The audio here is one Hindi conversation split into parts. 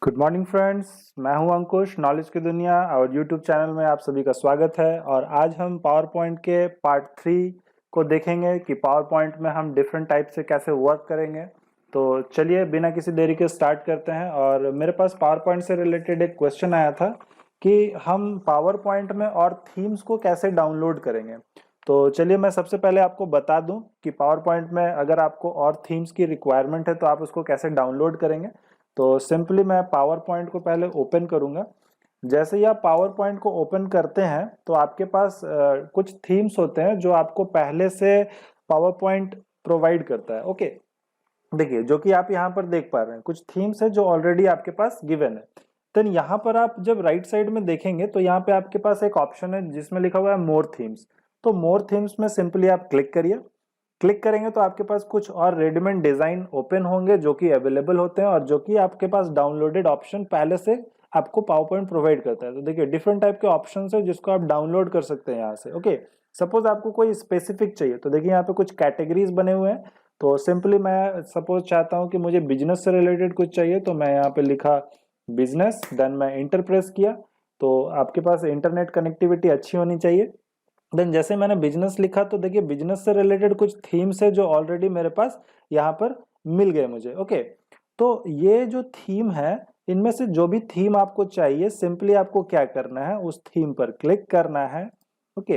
गुड मॉर्निंग फ्रेंड्स, मैं हूं अंकुश। नॉलेज की दुनिया और यूट्यूब चैनल में आप सभी का स्वागत है। और आज हम पावर पॉइंट के पार्ट 3 को देखेंगे कि पावर पॉइंट में हम डिफरेंट टाइप से कैसे वर्क करेंगे। तो चलिए बिना किसी देरी के स्टार्ट करते हैं। और मेरे पास पावर पॉइंट से रिलेटेड एक क्वेश्चन आया था कि हम पावर पॉइंट में और थीम्स को कैसे डाउनलोड करेंगे। तो चलिए मैं सबसे पहले आपको बता दूं कि पावर पॉइंट में अगर आपको और थीम्स की रिक्वायरमेंट है तो आप उसको कैसे डाउनलोड करेंगे। तो सिंपली मैं पावर पॉइंट को पहले ओपन करूंगा। जैसे ही आप पावर पॉइंट को ओपन करते हैं तो आपके पास कुछ थीम्स होते हैं जो आपको पहले से पावर पॉइंट प्रोवाइड करता है। ओके, देखिए जो कि आप यहाँ पर देख पा रहे हैं, कुछ थीम्स है जो ऑलरेडी आपके पास गिवन है। देन यहाँ पर आप जब राइट साइड में देखेंगे तो यहाँ पे आपके पास एक ऑप्शन है जिसमें लिखा हुआ है मोर थीम्स। तो मोर थीम्स में सिंपली आप क्लिक करिए। क्लिक करेंगे तो आपके पास कुछ और रेडीमेड डिजाइन ओपन होंगे जो कि अवेलेबल होते हैं और जो कि आपके पास डाउनलोडेड ऑप्शन पहले से आपको पावर पॉइंट प्रोवाइड करता है। तो देखिए डिफरेंट टाइप के ऑप्शंस है जिसको आप डाउनलोड कर सकते हैं यहाँ से। ओके, सपोज आपको कोई स्पेसिफिक चाहिए तो देखिए यहाँ पे कुछ कैटेगरीज बने हुए हैं। तो सिंपली मैं सपोज चाहता हूँ कि मुझे बिजनेस से रिलेटेड कुछ चाहिए तो मैं यहाँ पे लिखा बिजनेस, देन मैं इंटर प्रेस किया। तो आपके पास इंटरनेट कनेक्टिविटी अच्छी होनी चाहिए। देन जैसे मैंने बिजनेस लिखा तो देखिए बिजनेस से रिलेटेड कुछ थीम्स है जो ऑलरेडी मेरे पास यहाँ पर मिल गए मुझे। ओके, तो ये जो थीम है इनमें से जो भी थीम आपको चाहिए सिंपली आपको क्या करना है, उस थीम पर क्लिक करना है। ओके,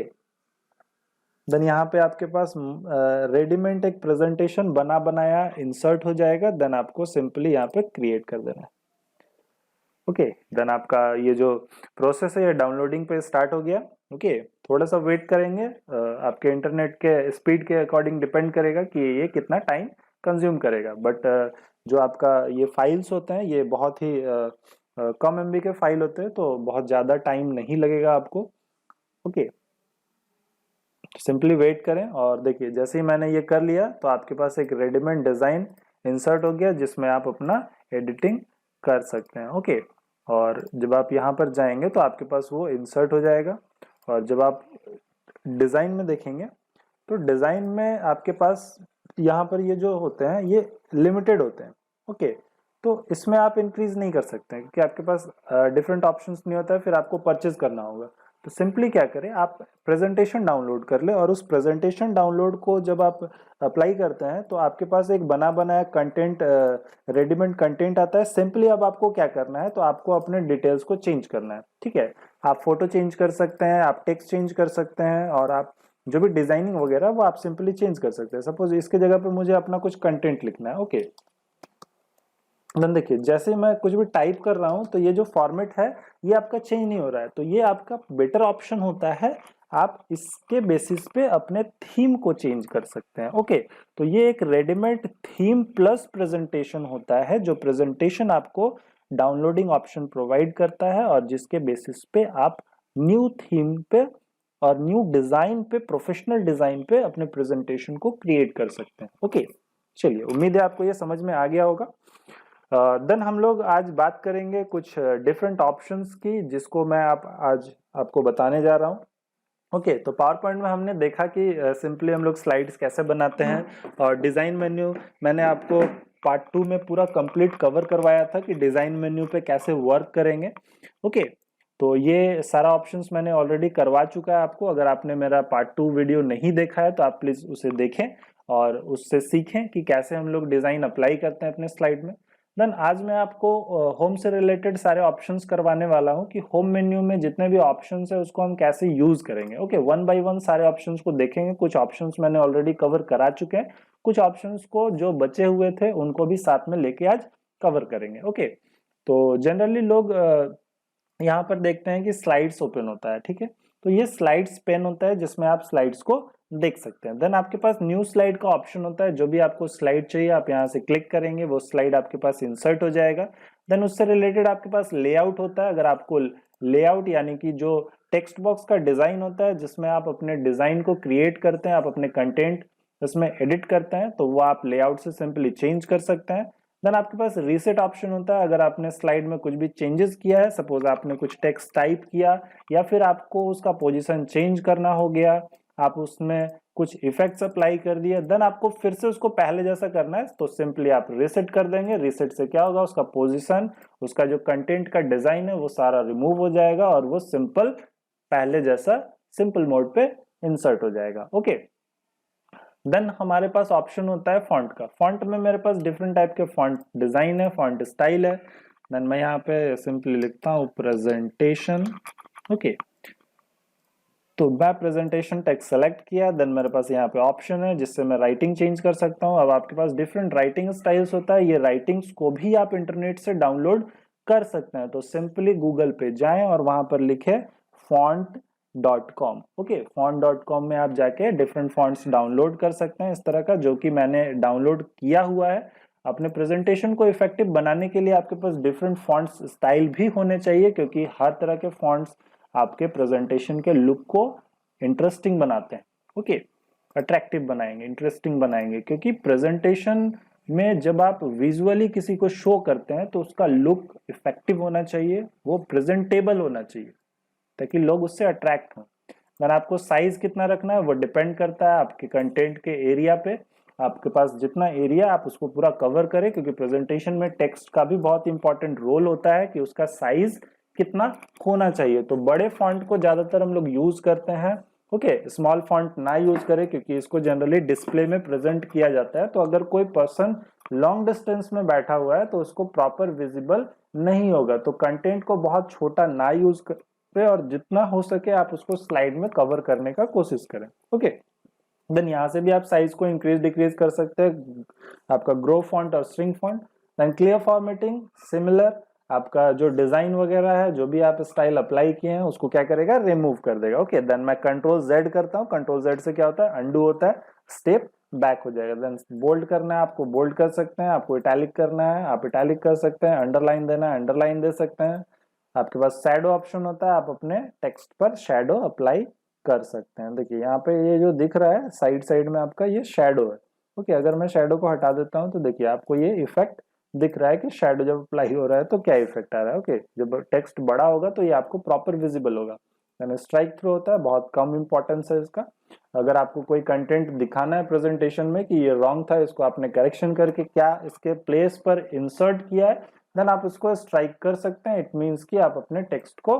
देन यहाँ पे आपके पास रेडीमेड एक प्रेजेंटेशन बना बनाया इंसर्ट हो जाएगा। देन आपको सिंपली यहाँ पे क्रिएट कर देना है। ओके, देन आपका ये जो प्रोसेस है ये डाउनलोडिंग पे स्टार्ट हो गया। ओके, थोड़ा सा वेट करेंगे। आपके इंटरनेट के स्पीड के अकॉर्डिंग डिपेंड करेगा कि ये कितना टाइम कंज्यूम करेगा। बट जो आपका ये फाइल्स होते हैं ये बहुत ही कम एमबी के फाइल होते हैं तो बहुत ज़्यादा टाइम नहीं लगेगा आपको। ओके, सिंपली वेट करें। और देखिए जैसे ही मैंने ये कर लिया तो आपके पास एक रेडीमेड डिज़ाइन इंसर्ट हो गया जिसमें आप अपना एडिटिंग कर सकते हैं। ओके, और जब आप यहाँ पर जाएंगे तो आपके पास वो इंसर्ट हो जाएगा। और जब आप डिज़ाइन में देखेंगे तो डिज़ाइन में आपके पास यहाँ पर ये जो होते हैं ये लिमिटेड होते हैं। ओके, तो इसमें आप इंक्रीज नहीं कर सकते हैं क्योंकि आपके पास डिफरेंट ऑप्शंस नहीं होता है, फिर आपको परचेज करना होगा। तो सिंपली क्या करें, आप प्रेजेंटेशन डाउनलोड कर ले और उस प्रेजेंटेशन डाउनलोड को जब आप अप्लाई करते हैं तो आपके पास एक बना बनाया कंटेंट, रेडीमेड कंटेंट आता है। सिंपली अब आपको क्या करना है, तो आपको अपने डिटेल्स को चेंज करना है। ठीक है, आप फोटो चेंज कर सकते हैं, आप टेक्स्ट चेंज कर सकते हैं और आप जो भी डिजाइनिंग वगैरह वो आप सिंपली चेंज कर सकते हैं। सपोज इसके जगह पे मुझे अपना कुछ कंटेंट लिखना है। ओके, देन देखिए जैसे ही मैं कुछ भी टाइप कर रहा हूं तो ये जो फॉर्मेट है ये आपका चेंज नहीं हो रहा है। तो ये आपका बेटर ऑप्शन होता है, आप इसके बेसिस पे अपने थीम को चेंज कर सकते हैं। ओके, तो ये एक रेडीमेड थीम प्लस प्रेजेंटेशन होता है जो प्रेजेंटेशन आपको डाउनलोडिंग ऑप्शन प्रोवाइड करता है और जिसके बेसिस पे आप न्यू थीम पे और न्यू डिजाइन पे, प्रोफेशनल डिजाइन पे अपने प्रेजेंटेशन को क्रिएट कर सकते हैं। ओके, चलिए उम्मीद है आपको ये समझ में आ गया होगा। देन हम लोग आज बात करेंगे कुछ डिफरेंट ऑप्शंस की जिसको मैं आज आपको बताने जा रहा हूँ। ओके, तो पावर पॉइंट में हमने देखा कि सिंपली हम लोग स्लाइड्स कैसे बनाते हैं और डिज़ाइन मेन्यू मैंने आपको पार्ट 2 में पूरा कंप्लीट कवर करवाया था कि डिज़ाइन मेन्यू पे कैसे वर्क करेंगे। ओके, तो ये सारा ऑप्शंस मैंने ऑलरेडी करवा चुका है आपको। अगर आपने मेरा पार्ट 2 वीडियो नहीं देखा है तो आप प्लीज़ उसे देखें और उससे सीखें कि कैसे हम लोग डिज़ाइन अप्लाई करते हैं अपने स्लाइड में। देन आज मैं आपको होम से रिलेटेड सारे ऑप्शंस करवाने वाला हूं कि होम मेन्यू में जितने भी ऑप्शंस है उसको हम कैसे यूज करेंगे। ओके, वन बाय वन सारे ऑप्शंस को देखेंगे। कुछ ऑप्शंस मैंने ऑलरेडी कवर करा चुके हैं, कुछ ऑप्शंस को जो बचे हुए थे उनको भी साथ में लेके आज कवर करेंगे। ओके, तो जनरली लोग यहाँ पर देखते हैं कि स्लाइड्स ओपन होता है। ठीक है, तो ये स्लाइड्स पेन होता है जिसमें आप स्लाइड्स को देख सकते हैं। देन आपके पास न्यू स्लाइड का ऑप्शन होता है, जो भी आपको स्लाइड चाहिए आप यहाँ से क्लिक करेंगे वो स्लाइड आपके पास इंसर्ट हो जाएगा। देन उससे रिलेटेड आपके पास लेआउट होता है। अगर आपको लेआउट यानी कि जो टेक्स्ट बॉक्स का डिजाइन होता है जिसमें आप अपने डिजाइन को क्रिएट करते हैं, आप अपने कंटेंट उसमें एडिट करते हैं, तो वो आप लेआउट से सिंपली चेंज कर सकते हैं। देन आपके पास रीसेट ऑप्शन होता है। अगर आपने स्लाइड में कुछ भी चेंजेस किया है, सपोज आपने कुछ टेक्स्ट टाइप किया या फिर आपको उसका पोजीशन चेंज करना हो गया, आप उसमें कुछ इफेक्ट्स अप्लाई कर दिए, देन आपको फिर से उसको पहले जैसा करना है तो सिंपली आप रीसेट कर देंगे। रीसेट से क्या होगा, उसका पोजीशन, उसका जो कंटेंट का डिजाइन है वो सारा रिमूव हो जाएगा और वो सिंपल पहले जैसा सिंपल मोड पे इंसर्ट हो जाएगा। ओके, देन हमारे पास ऑप्शन होता है फॉन्ट का। फॉन्ट में मेरे पास डिफरेंट टाइप के फॉन्ट डिजाइन है, फॉन्ट स्टाइल है। देन मैं यहाँ पे सिंपली लिखता हूँ प्रेजेंटेशन। ओके, तो मैं प्रेजेंटेशन टेक्स्ट सेलेक्ट किया, देन मेरे पास यहाँ पे ऑप्शन है जिससे मैं राइटिंग चेंज कर सकता हूँ। अब आपके पास डिफरेंट राइटिंग स्टाइल्स होता है, ये राइटिंग्स को भी आप इंटरनेट से डाउनलोड कर सकते हैं। तो सिंपली गूगल पे जाएं और वहां पर लिखे font.com। ओके, font.com में आप जाके डिफरेंट फॉन्ट्स डाउनलोड कर सकते हैं इस तरह का, जो कि मैंने डाउनलोड किया हुआ है। अपने प्रेजेंटेशन को इफेक्टिव बनाने के लिए आपके पास डिफरेंट फॉन्ट्स स्टाइल भी होने चाहिए, क्योंकि हर तरह के फॉन्ट्स आपके प्रेजेंटेशन के लुक को इंटरेस्टिंग बनाते हैं। ओके, अट्रैक्टिव बनाएंगे, इंटरेस्टिंग बनाएंगे, क्योंकि प्रेजेंटेशन में जब आप विजुअली किसी को शो करते हैं तो उसका लुक इफेक्टिव होना चाहिए, वो प्रेजेंटेबल होना चाहिए ताकि लोग उससे अट्रैक्ट हों। अगर आपको साइज कितना रखना है वो डिपेंड करता है आपके कंटेंट के एरिया पे। आपके पास जितना एरिया आप उसको पूरा कवर करें, क्योंकि प्रेजेंटेशन में टेक्स्ट का भी बहुत इंपॉर्टेंट रोल होता है कि उसका साइज कितना होना चाहिए। तो बड़े फॉन्ट को ज्यादातर हम लोग यूज करते हैं। ओके, स्मॉल फॉन्ट ना यूज करें क्योंकि इसको जनरली डिस्प्ले में प्रेजेंट किया जाता है। तो अगर कोई पर्सन लॉन्ग डिस्टेंस में बैठा हुआ है तो उसको प्रॉपर विजिबल नहीं होगा। तो कंटेंट को बहुत छोटा ना यूज पे और जितना हो सके आप उसको स्लाइड में कवर करने का कोशिश करें। ओके, देन यहाँ से भी आप साइज को इंक्रीज डिक्रीज कर सकते हैं, आपका ग्रो फॉन्ट और shrink font. Then clear formatting, similar आपका जो डिजाइन वगैरह है, जो भी आप स्टाइल अप्लाई किए हैं उसको क्या करेगा, रिमूव कर देगा। ओके, देन मैं कंट्रोल जेड करता हूँ। कंट्रोल जेड से क्या होता है, अंडू होता है, स्टेप बैक हो जाएगा। देन बोल्ड करना है आपको, बोल्ड कर सकते हैं। आपको इटैलिक करना है, आप इटैलिक कर सकते हैं। अंडरलाइन देना है, अंडरलाइन दे सकते हैं। आपके पास शैडो ऑप्शन होता है, आप अपने टेक्स्ट पर शैडो अप्लाई कर सकते हैं। देखिए यहाँ पे ये जो दिख रहा है साइड साइड में आपका ये शैडो है। ओके, अगर मैं शैडो को हटा देता हूँ तो देखिए आपको ये इफेक्ट दिख रहा है कि शैडो जब अप्लाई हो रहा है तो क्या इफेक्ट आ रहा है। ओके, जब टेक्स्ट बड़ा होगा तो ये आपको प्रॉपर विजिबल होगा। यानी स्ट्राइक थ्रू होता है, बहुत कम इंपॉर्टेंस है इसका। अगर आपको कोई कंटेंट दिखाना है प्रेजेंटेशन में कि ये रॉन्ग था, इसको आपने करेक्शन करके क्या इसके प्लेस पर इंसर्ट किया है, देन आप इसको स्ट्राइक कर सकते हैं। इट मीन्स कि आप अपने टेक्स्ट को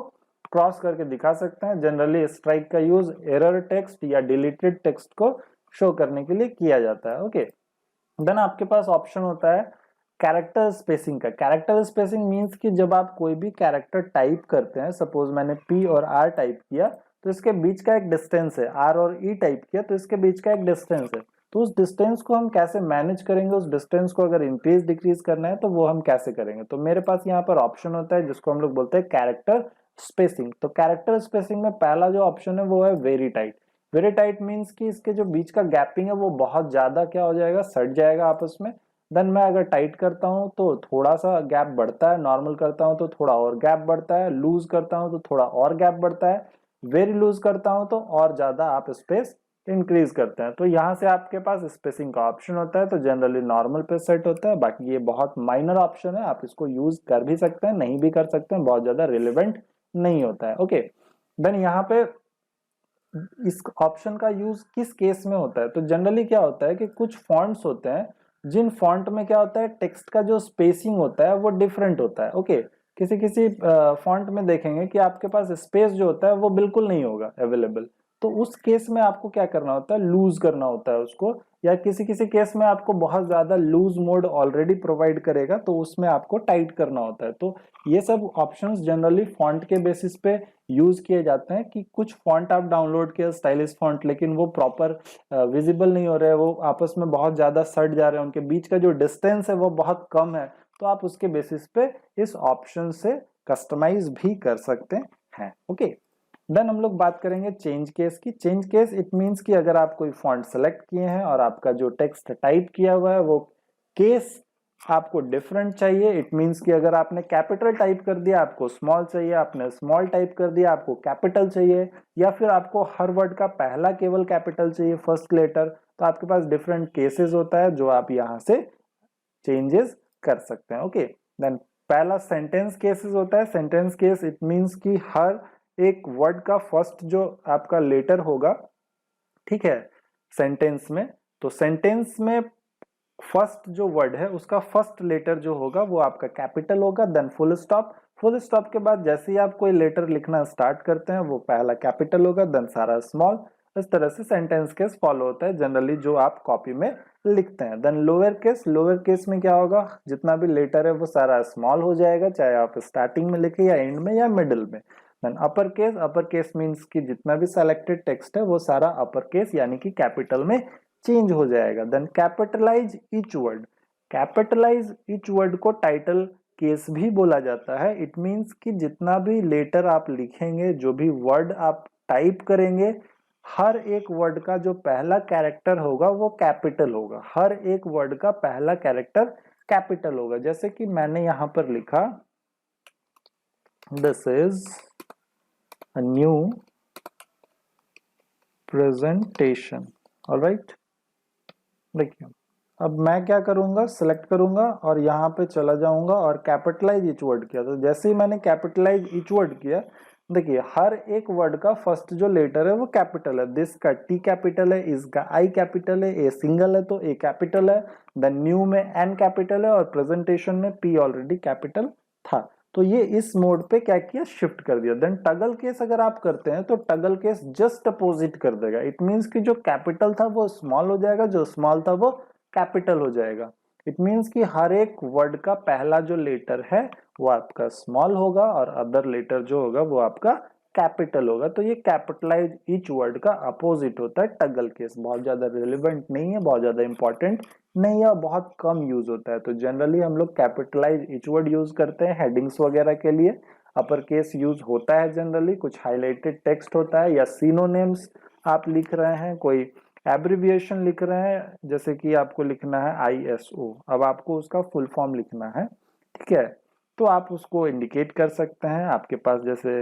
क्रॉस करके दिखा सकते हैं। जनरली स्ट्राइक का यूज एरर टेक्स्ट या डिलीटेड टेक्स्ट को शो करने के लिए किया जाता है। ओके, देन आपके पास ऑप्शन होता है कैरेक्टर स्पेसिंग का। कैरेक्टर स्पेसिंग मीन्स कि जब आप कोई भी कैरेक्टर टाइप करते हैं, सपोज मैंने पी और आर टाइप किया तो इसके बीच का एक डिस्टेंस है, आर और ई टाइप किया तो इसके बीच का एक डिस्टेंस है। तो उस डिस्टेंस को हम कैसे मैनेज करेंगे, उस डिस्टेंस को अगर इंक्रीज डिक्रीज करना है तो वो हम कैसे करेंगे। तो मेरे पास यहाँ पर ऑप्शन होता है जिसको हम लोग बोलते हैं कैरेक्टर स्पेसिंग। तो कैरेक्टर स्पेसिंग में पहला जो ऑप्शन है वो है very tight. Very tight means कि इसके जो बीच का गैपिंग है वो बहुत ज्यादा क्या हो जाएगा, सट जाएगा आपस में। देन मैं अगर टाइट करता हूं तो थोड़ा सा गैप बढ़ता है, नॉर्मल करता हूं तो थोड़ा और गैप बढ़ता है, लूज करता हूं तो थोड़ा और गैप बढ़ता है, वेरी लूज करता हूं तो और ज्यादा आप स्पेस इंक्रीज करते हैं। तो यहाँ से आपके पास स्पेसिंग का ऑप्शन होता है। तो जनरली नॉर्मल पे सेट होता है, बाकी ये बहुत माइनर ऑप्शन है, आप इसको यूज कर भी सकते हैं, नहीं भी कर सकते हैं, बहुत ज्यादा रिलेवेंट नहीं होता है। ओके, देन यहाँ पे इस ऑप्शन का यूज किस केस में होता है, तो जनरली क्या होता है कि कुछ फॉन्ट्स होते हैं जिन फॉन्ट में क्या होता है, टेक्स्ट का जो स्पेसिंग होता है वो डिफरेंट होता है। ओके, किसी किसी फॉन्ट में देखेंगे कि आपके पास स्पेस जो होता है वो बिल्कुल नहीं होगा अवेलेबल। तो उस केस में आपको क्या करना होता है, लूज करना होता है उसको, या किसी किसी केस में आपको बहुत ज्यादा लूज मोड ऑलरेडी प्रोवाइड करेगा तो उसमें आपको टाइट करना होता है। तो ये सब ऑप्शंस जनरली फॉन्ट के बेसिस पे यूज किए जाते हैं कि कुछ फॉन्ट आप डाउनलोड किए स्टाइलिश फॉन्ट, लेकिन वो प्रॉपर विजिबल नहीं हो रहे हैं, वो आपस में बहुत ज्यादा सट जा रहे हैं, उनके बीच का जो डिस्टेंस है वो बहुत कम है, तो आप उसके बेसिस पे इस ऑप्शन से कस्टमाइज भी कर सकते हैं। ओके, देन हम लोग बात करेंगे चेंज केस की। चेंज केस इट मींस कि अगर आप कोई फॉन्ट सेलेक्ट किए हैं और आपका जो टेक्स्ट टाइप किया हुआ है वो केस आपको डिफरेंट चाहिए। इट मींस कि अगर आपने कैपिटल टाइप कर दिया आपको स्मॉल चाहिए, आपने स्मॉल टाइप कर दिया आपको कैपिटल चाहिए, या फिर आपको हर वर्ड का पहला केवल कैपिटल चाहिए, फर्स्ट लेटर, तो आपके पास डिफरेंट केसेस होता है जो आप यहाँ से चेंजेस कर सकते हैं। ओके, देन पहला सेंटेंस केसेस होता है। सेंटेंस केस इट मींस कि हर एक वर्ड का फर्स्ट जो आपका लेटर होगा ठीक है, सेंटेंस में। तो सेंटेंस में फर्स्ट जो वर्ड है उसका फर्स्ट लेटर जो होगा वो आपका कैपिटल होगा, then full stop. Full stop के बाद जैसे ही आप कोई लेटर लिखना स्टार्ट करते हैं वो पहला कैपिटल होगा, देन सारा स्मॉल। इस तरह से सेंटेंस केस फॉलो होता है जनरली जो आप कॉपी में लिखते हैं। Then lower case, lower case में क्या होगा, जितना भी लेटर है वो सारा स्मॉल हो जाएगा, चाहे आप स्टार्टिंग में लिखे या एंड में या मिडिल में। देन अपर केस मीन्स कि जितना भी सेलेक्टेड टेक्स्ट है वो सारा अपर केस यानी कि कैपिटल में चेंज हो जाएगा। Then capitalise each word, capitalise each word को टाइटल केस भी बोला जाता है। इट मीन्स कि जितना भी लेटर आप लिखेंगे, जो भी वर्ड आप टाइप करेंगे, हर एक वर्ड का जो पहला कैरेक्टर होगा वो कैपिटल होगा, हर एक वर्ड का पहला कैरेक्टर कैपिटल होगा। जैसे कि मैंने यहां पर लिखा this is a new presentation, alright. देखिए अब मैं क्या करूंगा, सिलेक्ट करूंगा और यहाँ पे चला जाऊंगा और कैपिटलाइज ईच वर्ड किया। तो जैसे ही मैंने कैपिटलाइज ईच वर्ड किया, देखिए हर एक वर्ड का फर्स्ट जो लेटर है वो कैपिटल है। दिस का टी कैपिटल है, इसका आई कैपिटल है, ए सिंगल है तो ए कैपिटल है, देन न्यू में एन कैपिटल है और प्रेजेंटेशन में पी ऑलरेडी कैपिटल था। तो ये इस मोड पे क्या किया, शिफ्ट कर दिया। देन टगल केस अगर आप करते हैं तो टगल केस जस्ट अपोजिट कर देगा। इट मीन्स कि जो कैपिटल था वो स्मॉल हो जाएगा, जो स्मॉल था वो कैपिटल हो जाएगा। इट मीन्स कि हर एक वर्ड का पहला जो लेटर है वो आपका स्मॉल होगा और अदर लेटर जो होगा वो आपका कैपिटल होगा। तो ये कैपिटलाइज ईच वर्ड का अपोजिट होता है टगल केस। बहुत ज्यादा रिलेवेंट नहीं है, बहुत ज्यादा इंपॉर्टेंट नहीं है, बहुत कम यूज होता है। तो जनरली हम लोग कैपिटलाइज ईच वर्ड यूज करते हैं हेडिंग्स वगैरह के लिए। अपर केस यूज होता है जनरली, कुछ हाईलाइटेड टेक्स्ट होता है या सिनोनिम्स आप लिख रहे हैं, कोई एब्रिविएशन लिख रहे हैं, जैसे कि आपको लिखना है ISO, अब आपको उसका फुल फॉर्म लिखना है, ठीक है, तो आप उसको इंडिकेट कर सकते हैं। आपके पास जैसे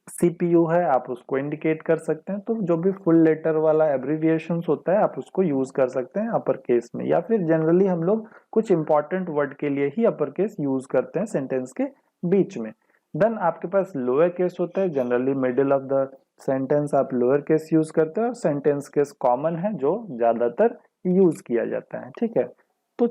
CPU है, आप उसको इंडिकेट कर सकते हैं। तो जो भी फुल लेटर वाला एब्रिविएशन होता है आप उसको यूज कर सकते हैं अपर केस में, या फिर जनरली हम लोग कुछ इंपॉर्टेंट वर्ड के लिए ही अपर केस यूज करते हैं सेंटेंस के बीच में। देन आपके पास लोअर केस होता है, generally middle of the sentence आप लोअर केस यूज करते हैं, और सेंटेंस केस कॉमन है जो ज्यादातर यूज किया जाता है, ठीक है। तो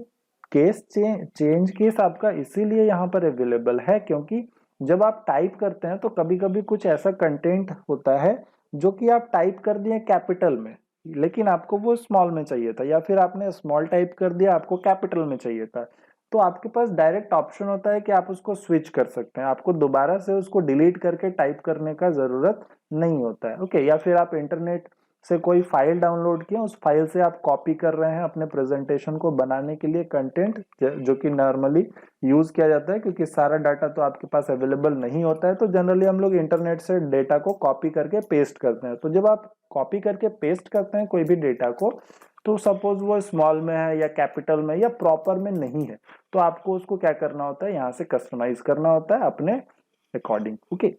केस चेंज केस आपका इसीलिए यहाँ पर अवेलेबल है क्योंकि जब आप टाइप करते हैं तो कभी कभी कुछ ऐसा कंटेंट होता है जो कि आप टाइप कर दिए कैपिटल में लेकिन आपको वो स्मॉल में चाहिए था, या फिर आपने स्मॉल टाइप कर दिया आपको कैपिटल में चाहिए था। तो आपके पास डायरेक्ट ऑप्शन होता है कि आप उसको स्विच कर सकते हैं, आपको दोबारा से उसको डिलीट करके टाइप करने का जरूरत नहीं होता है, ओके। या फिर आप इंटरनेट से कोई फाइल डाउनलोड किया, उस फाइल से आप कॉपी कर रहे हैं अपने प्रेजेंटेशन को बनाने के लिए कंटेंट जो कि नॉर्मली यूज किया जाता है, क्योंकि सारा डाटा तो आपके पास अवेलेबल नहीं होता है। तो जनरली हम लोग इंटरनेट से डेटा को कॉपी करके पेस्ट करते हैं। तो जब आप कॉपी करके पेस्ट करते हैं कोई भी डेटा को, तो सपोज वो स्मॉल में है या कैपिटल में या प्रॉपर में नहीं है, तो आपको उसको क्या करना होता है, यहाँ से कस्टमाइज करना होता है अपने अकॉर्डिंग, ओके।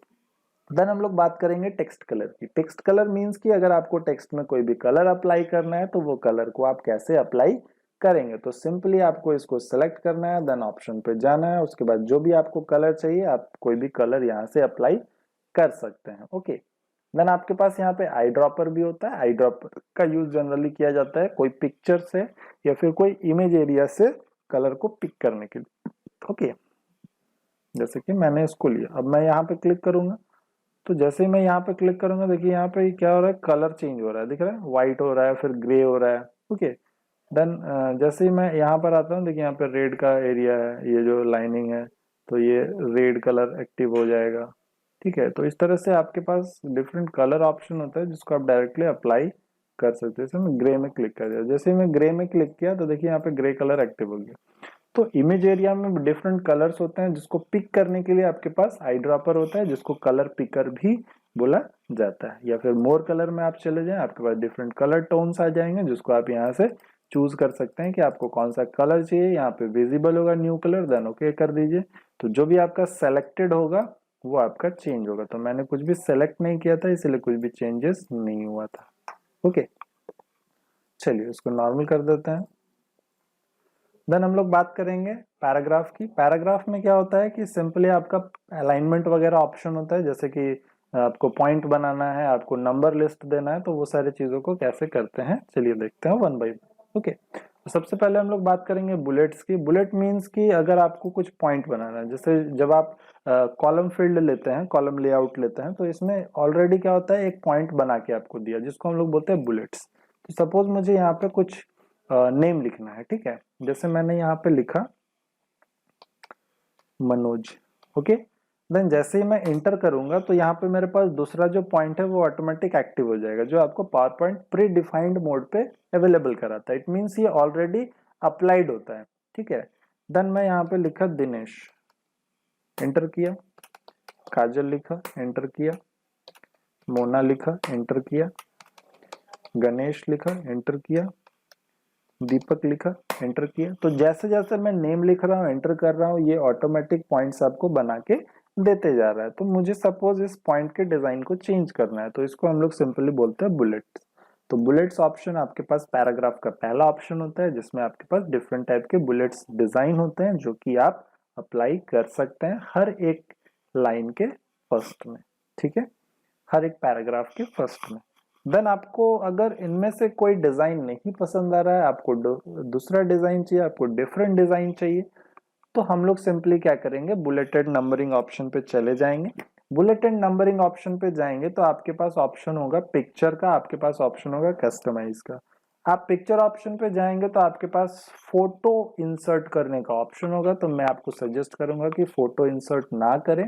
देन हम लोग बात करेंगे टेक्स्ट कलर की। टेक्स्ट कलर मीन्स कि अगर आपको टेक्स्ट में कोई भी कलर अप्लाई करना है तो वो कलर को आप कैसे अप्लाई करेंगे। तो सिंपली आपको इसको सेलेक्ट करना है, देन ऑप्शन पे जाना है, उसके बाद जो भी आपको कलर चाहिए आप कोई भी कलर यहाँ से अप्लाई कर सकते हैं, ओके। देन आपके पास यहाँ पे आई ड्रॉपर भी होता है। आई ड्रॉपर का यूज जनरली किया जाता है कोई पिक्चर से या फिर कोई इमेज एरिया से कलर को पिक करने के लिए, ओके। जैसे कि मैंने इसको लिया, अब मैं यहाँ पे क्लिक करूंगा, तो जैसे ही मैं यहाँ पे क्लिक करूंगा देखिए यहाँ पे क्या हो रहा है, कलर चेंज हो रहा है, दिख रहा है, व्हाइट हो रहा है फिर ग्रे हो रहा है, ओके। देन जैसे ही मैं यहाँ पर आता हूँ देखिए यहाँ पे रेड का एरिया है, ये जो लाइनिंग है तो ये रेड कलर एक्टिव हो जाएगा, ठीक है। तो इस तरह से आपके पास डिफरेंट कलर ऑप्शन होता है जिसको आप डायरेक्टली अप्लाई कर सकते हैं। जैसे मैं ग्रे में क्लिक कर दिया, जैसे ही मैं ग्रे में क्लिक किया तो देखिए यहाँ पे ग्रे कलर एक्टिव हो गया। तो इमेज एरिया में डिफरेंट कलर्स होते हैं जिसको पिक करने के लिए आपके पास आई ड्रॉपर होता है जिसको कलर पिकर भी बोला जाता है। या फिर मोर कलर में आप चले जाएं, आपके पास डिफरेंट कलर टोन्स आ जाएंगे जिसको आप यहाँ से चूज कर सकते हैं कि आपको कौन सा कलर चाहिए। यहाँ पे विजिबल होगा न्यू कलर, देन ओके कर दीजिए। तो जो भी आपका सेलेक्टेड होगा वो आपका चेंज होगा। तो मैंने कुछ भी सेलेक्ट नहीं किया था इसलिए कुछ भी चेंजेस नहीं हुआ था, ओके। चलिए उसको नॉर्मल कर देते हैं। देन हम लोग बात करेंगे पैराग्राफ की। पैराग्राफ में क्या होता है कि सिंपली आपका अलाइनमेंट वगैरह ऑप्शन होता है, जैसे कि आपको पॉइंट बनाना है, आपको नंबर लिस्ट देना है, तो वो सारी चीजों को कैसे करते हैं चलिए देखते हैं वन बाय वन। ओके, तो सबसे पहले हम लोग बात करेंगे बुलेट्स की। बुलेट मीन्स कि अगर आपको कुछ पॉइंट बनाना है, जैसे जब आप कॉलम फील्ड लेते हैं, कॉलम लेआउट लेते हैं, तो इसमें ऑलरेडी क्या होता है, एक पॉइंट बना के आपको दिया जिसको हम लोग बोलते हैं बुलेट्स। तो सपोज मुझे यहाँ पे कुछ नेम लिखना है, ठीक है, जैसे मैंने यहाँ पे लिखा मनोज। ओके, देन जैसे ही मैं इंटर करूंगा तो यहाँ पे मेरे पास दूसरा जो पॉइंट है वो ऑटोमेटिक एक्टिव हो जाएगा, जो आपको power point pre defined mode पे अवेलेबल कराता है। इट मीन्स ये ऑलरेडी अप्लाइड होता है, ठीक है। देन मैं यहाँ पे लिखा दिनेश, एंटर किया, काजल लिखा, एंटर किया, मोना लिखा, एंटर किया, गणेश लिखा, एंटर किया, दीपक लिखा, एंटर किया। तो जैसे जैसे मैं नेम लिख रहा हूँ, एंटर कर रहा हूँ, ये ऑटोमेटिक पॉइंट्स आपको बना के देते जा रहा है। तो मुझे सपोज इस पॉइंट के डिजाइन को चेंज करना है, तो इसको हम लोग सिंपली बोलते हैं बुलेट्स। तो बुलेट्स ऑप्शन आपके पास पैराग्राफ का पहला ऑप्शन होता है, जिसमें आपके पास डिफरेंट टाइप के बुलेट्स डिजाइन होते हैं, जो कि आप अप्लाई कर सकते हैं हर एक लाइन के फर्स्ट में, ठीक है, हर एक पैराग्राफ के फर्स्ट में। देन आपको अगर इनमें से कोई डिजाइन नहीं पसंद आ रहा है, आपको दूसरा डिजाइन चाहिए, आपको डिफरेंट डिजाइन चाहिए, तो हम लोग सिंपली क्या करेंगे, बुलेटेड नंबरिंग ऑप्शन पे चले जाएंगे। बुलेटेड नंबरिंग ऑप्शन पे जाएंगे तो आपके पास ऑप्शन होगा पिक्चर का, आपके पास ऑप्शन होगा कस्टमाइज का। आप पिक्चर ऑप्शन पे जाएंगे तो आपके पास फोटो इंसर्ट करने का ऑप्शन होगा, तो मैं आपको सजेस्ट करूंगा कि फोटो इंसर्ट ना करें,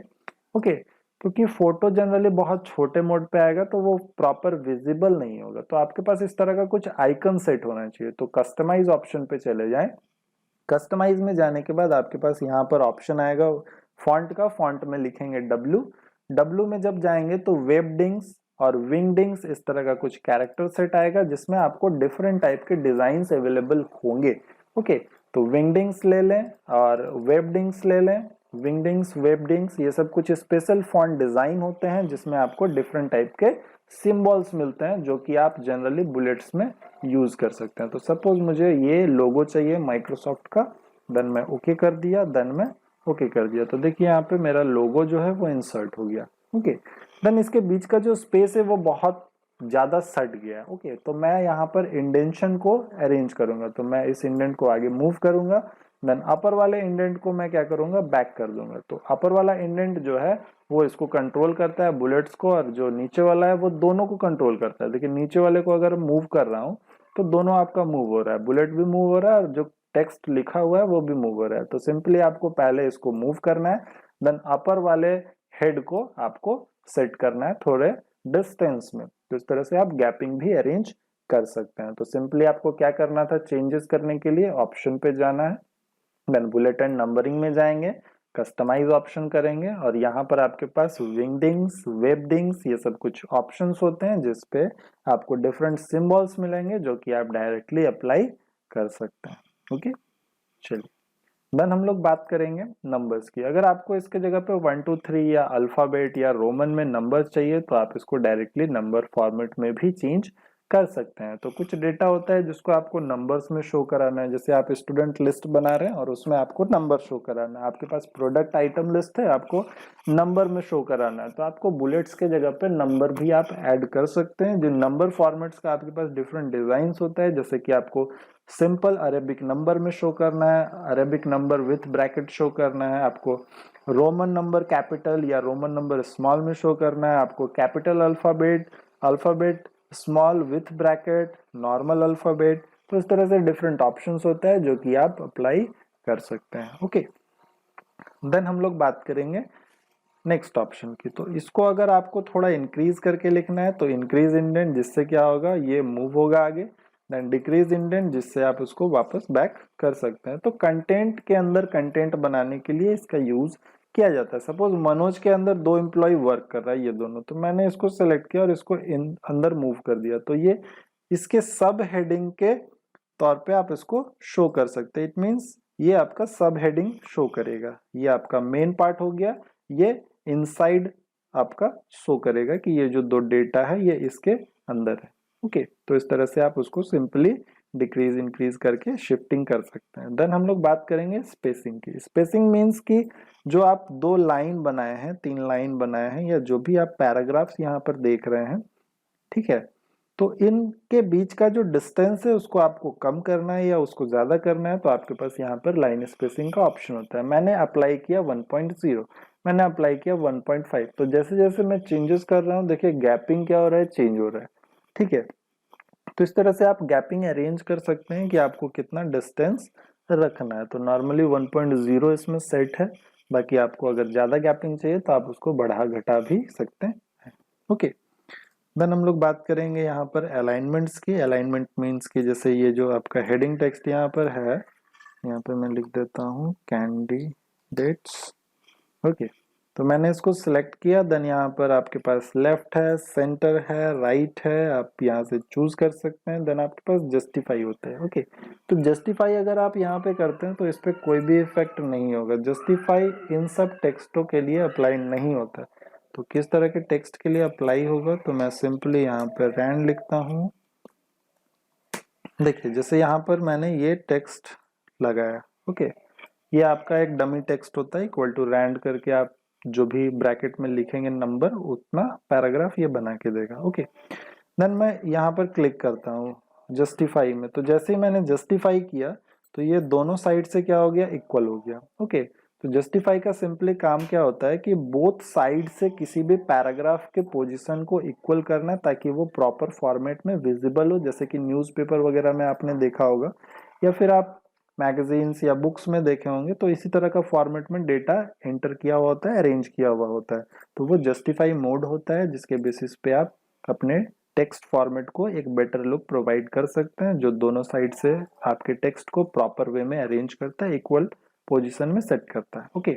ओके, क्योंकि फोटो जनरली बहुत छोटे मोड पे आएगा तो वो प्रॉपर विजिबल नहीं होगा। तो आपके पास इस तरह का कुछ आइकन सेट होना चाहिए। तो कस्टमाइज ऑप्शन पे चले जाएं। कस्टमाइज में जाने के बाद आपके पास यहाँ पर ऑप्शन आएगा फॉन्ट का, फॉन्ट में लिखेंगे डब्ल्यू। डब्ल्यू में जब जाएंगे तो वेबडिंग्स और विंगडिंग्स इस तरह का कुछ कैरेक्टर सेट आएगा, जिसमें आपको डिफरेंट टाइप के डिजाइन अवेलेबल होंगे। ओके, तो विंगडिंग्स ले लें और वेबडिंग्स ले लें। विंगडिंग्स, वेबडिंग्स, ये सब कुछ स्पेशल फॉन्ट डिजाइन होते हैं, जिसमें आपको डिफरेंट टाइप के सिंबल्स मिलते हैं, जो कि आप जनरली बुलेट्स में यूज कर सकते हैं। तो सपोज मुझे ये लोगो चाहिए माइक्रोसॉफ्ट का, देन मैं ओके कर दिया, देन मैं ओके कर दिया, तो देखिए यहाँ पे मेरा लोगो जो है वो इंसर्ट हो गया। ओके, देन इसके बीच का जो स्पेस है वो बहुत ज्यादा सट गया है। ओके, तो मैं यहाँ पर इंडेंशन को अरेंज करूंगा, तो मैं इस इंडेंट को आगे मूव करूंगा, देन अपर वाले इंडेंट को मैं क्या करूंगा, बैक कर दूंगा। तो अपर वाला इंडेंट जो है वो इसको कंट्रोल करता है बुलेट्स को, और जो नीचे वाला है वो दोनों को कंट्रोल करता है। लेकिन नीचे वाले को अगर मूव कर रहा हूँ तो दोनों आपका मूव हो रहा है, बुलेट भी मूव हो रहा है और जो टेक्स्ट लिखा हुआ है वो भी मूव हो रहा है। तो सिंपली आपको पहले इसको मूव करना है, देन अपर वाले हेड को आपको सेट करना है थोड़े डिस्टेंस में। तो इस तरह से आप गैपिंग भी अरेंज कर सकते हैं। तो सिंपली आपको क्या करना था, चेंजेस करने के लिए ऑप्शन पे जाना है, देन बुलेट एंड नंबरिंग में जाएंगे, कस्टमाइज ऑप्शन करेंगे, और यहाँ पर आपके पास विंगडिंग्स, वेबडिंग्स, ये सब कुछ ऑप्शंस होते हैं, जिसपे आपको डिफरेंट सिंबल्स मिलेंगे, जो कि आप डायरेक्टली अप्लाई कर सकते हैं। ओके, चलिए देन हम लोग बात करेंगे नंबर्स की। अगर आपको इसके जगह पे 1 2 3 या अल्फाबेट या रोमन में नंबर्स चाहिए, तो आप इसको डायरेक्टली नंबर फॉर्मेट में भी चेंज कर सकते हैं। तो कुछ डेटा होता है जिसको आपको नंबर्स में शो कराना है, जैसे आप स्टूडेंट लिस्ट बना रहे हैं और उसमें आपको नंबर शो कराना है। आपके पास प्रोडक्ट आइटम लिस्ट है, आपको नंबर में शो कराना है, तो आपको बुलेट्स के जगह पे नंबर भी आप ऐड कर सकते हैं। जो नंबर फॉर्मेट्स का आपके पास डिफरेंट डिजाइन होता है, जैसे कि आपको सिंपल अरेबिक नंबर में शो करना है, Arabic number with bracket show करना है, आपको रोमन नंबर कैपिटल या रोमन नंबर स्मॉल में शो करना है, आपको capital alphabet, alphabet small with bracket, normal alphabet. तो इस तरह से डिफरेंट ऑप्शंस होता है जो कि आप अप्लाई कर सकते हैं। ओके, देन हम लोग बात करेंगे नेक्स्ट ऑप्शन की। तो इसको अगर आपको थोड़ा इंक्रीज करके लिखना है तो इंक्रीज इंडेंट, जिससे क्या होगा, ये मूव होगा आगे, देन डिक्रीज इंडेंट, जिससे आप उसको वापस बैक कर सकते हैं। तो कंटेंट के अंदर कंटेंट बनाने के लिए इसका यूज किया जाता है। सपोज मनोज के अंदर 2 एम्प्लॉय वर्क कर रहा है, ये दोनों, तो मैंने इसको सेलेक्ट किया और इसको अंदर मूव कर दिया, तो ये इसके सब हेडिंग के तौर पे आप इसको शो कर सकते हैं। इट मीन्स ये आपका सब हेडिंग शो करेगा, ये आपका मेन पार्ट हो गया, ये इनसाइड आपका शो करेगा कि ये जो 2 डेटा है ये इसके अंदर है। ओके, तो इस तरह से आप उसको सिंपली डिक्रीज इंक्रीज करके शिफ्टिंग कर सकते हैं। देन हम लोग बात करेंगे स्पेसिंग की। स्पेसिंग मीन्स कि जो आप 2 लाइन बनाए हैं, 3 लाइन बनाए हैं, या जो भी आप पैराग्राफ्स यहाँ पर देख रहे हैं, ठीक है, तो इनके बीच का जो डिस्टेंस है उसको आपको कम करना है या उसको ज्यादा करना है, तो आपके पास यहाँ पर लाइन स्पेसिंग का ऑप्शन होता है। मैंने अप्लाई किया 1.0, मैंने अप्लाई किया 1.5, तो जैसे जैसे मैं चेंजेस कर रहा हूँ देखिए गैपिंग क्या हो रहा है, चेंज हो रहा है, ठीक है। तो इस तरह से आप गैपिंग अरेंज कर सकते हैं कि आपको कितना डिस्टेंस रखना है। तो नॉर्मली 1.0 इसमें सेट है, बाकी आपको अगर ज्यादा गैपिंग चाहिए तो आप उसको बढ़ा घटा भी सकते हैं। ओके, देन हम लोग बात करेंगे यहाँ पर अलाइनमेंट्स की। अलाइनमेंट मीन्स कि जैसे ये जो आपका हेडिंग टेक्स्ट यहाँ पर है, यहाँ पर मैं लिख देता हूँ कैंडिडेट्स। ओके, तो मैंने इसको सिलेक्ट किया, देन यहाँ पर आपके पास लेफ्ट है, सेंटर है, राइट है, आप यहाँ से चूज कर सकते हैं। देन आपके पास जस्टिफाई होता है। ओके, तो जस्टिफाई अगर आप यहाँ पे करते हैं तो इस पर कोई भी इफेक्ट नहीं होगा। जस्टिफाई इन सब टेक्स्टों के लिए अप्लाई नहीं होता। तो किस तरह के टेक्स्ट के लिए अप्लाई होगा, तो मैं सिंपली यहाँ पर रैंड लिखता हूँ। देखिए जैसे यहाँ पर मैंने ये टेक्स्ट लगाया, ओके, ये आपका एक डमी टेक्स्ट होता है, इक्वल टू रैंड करके आप जो भी ब्रैकेट में लिखेंगे नंबर उतना पैराग्राफ ये बना के देगा। ओके, देन मैं यहाँ पर क्लिक करता हूँ जस्टिफाई में। तो जैसे ही मैंने जस्टिफाई किया तो ये दोनों साइड से क्या हो गया, इक्वल हो गया। ओके, तो जस्टिफाई का सिंपली काम क्या होता है कि बोथ साइड से किसी भी पैराग्राफ के पोजीशन को इक्वल करना ताकि वो प्रॉपर फॉर्मेट में विजिबल हो। जैसे कि न्यूज़पेपर वगैरह में आपने देखा होगा या फिर आप मैगजीन्स या बुक्स में देखे होंगे, तो इसी तरह का फॉर्मेट में डेटा एंटर किया हुआ होता है, अरेंज किया हुआ होता है। तो वो जस्टिफाई मोड होता है जिसके बेसिस पे आप अपने टेक्स्ट फॉर्मेट को एक बेटर लुक प्रोवाइड कर सकते हैं, जो दोनों साइड से आपके टेक्स्ट को प्रॉपर वे में अरेंज करता है, इक्वल पोजीशन में सेट करता है। ओके,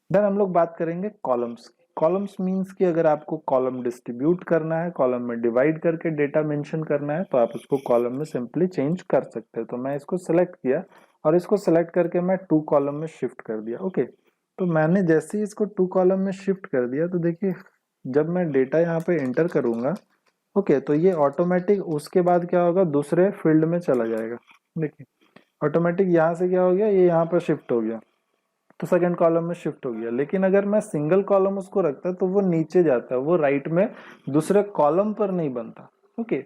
देन हम लोग बात करेंगे कॉलम्स की। कॉलम्स मीन्स कि अगर आपको कॉलम डिस्ट्रीब्यूट करना है, कॉलम में डिवाइड करके डेटा मेंशन करना है, तो आप उसको कॉलम में सिंपली चेंज कर सकते हैं। तो मैं इसको सेलेक्ट किया और इसको सेलेक्ट करके मैं 2 कॉलम में शिफ्ट कर दिया। ओके, तो मैंने जैसे ही इसको 2 कॉलम में शिफ्ट कर दिया तो देखिए जब मैं डेटा यहाँ पे एंटर करूंगा, ओके, तो ये ऑटोमेटिक उसके बाद क्या होगा, दूसरे फील्ड में चला जाएगा। देखिए ऑटोमेटिक यहाँ से क्या हो गया, ये यहाँ पर शिफ्ट हो गया, तो सेकंड कॉलम में शिफ्ट हो गया। लेकिन अगर मैं सिंगल कॉलम उसको रखता तो वो नीचे जाता है, वो राइट में दूसरे कॉलम पर नहीं बनता। ओके,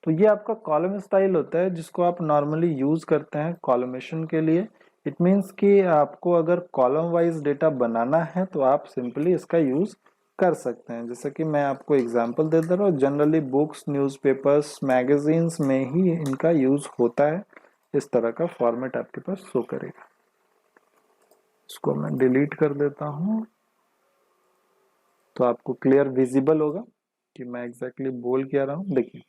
तो ये आपका कॉलम स्टाइल होता है जिसको आप नॉर्मली यूज करते हैं कॉलमेशन के लिए। इट मीन्स कि आपको अगर कॉलम वाइज डेटा बनाना है तो आप सिंपली इसका यूज कर सकते हैं। जैसे कि मैं आपको एग्जांपल दे दे रहा हूँ, जनरली बुक्स, न्यूज़पेपर्स, मैगजीन्स में ही इनका यूज होता है। इस तरह का फॉर्मेट आपके पास शो करेगा। इसको मैं डिलीट कर देता हूँ तो आपको क्लियर विजिबल होगा कि मैं एग्जैक्टली बोल क्या रहा हूँ। देखिए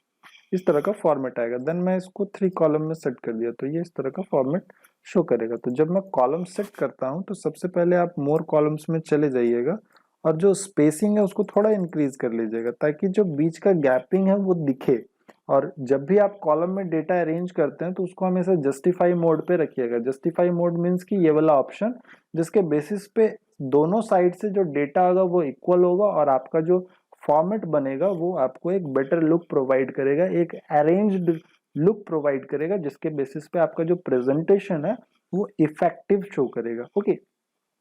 इस तरह का फॉर्मेट आएगा। देन मैं इसको 3 कॉलम में सेट कर दिया तो ये इस तरह का फॉर्मेट शो करेगा। तो जब मैं कॉलम सेट करता हूँ तो सबसे पहले आप मोर कॉलम्स में चले जाइएगा और जो स्पेसिंग है उसको थोड़ा इंक्रीज कर लीजिएगा ताकि जो बीच का गैपिंग है वो दिखे। और जब भी आप कॉलम में डेटा अरेंज करते हैं तो उसको हमेशा जस्टिफाई मोड पे रखिएगा। जस्टिफाई मोड मीन्स कि ये वाला ऑप्शन जिसके बेसिस पे दोनों साइड से जो डेटा होगा वो इक्वल होगा और आपका जो फॉर्मेट बनेगा वो आपको एक बेटर लुक प्रोवाइड करेगा, एक अरेंज्ड लुक प्रोवाइड करेगा, जिसके बेसिस पे आपका जो प्रेजेंटेशन है वो इफेक्टिव शो करेगा। ओके,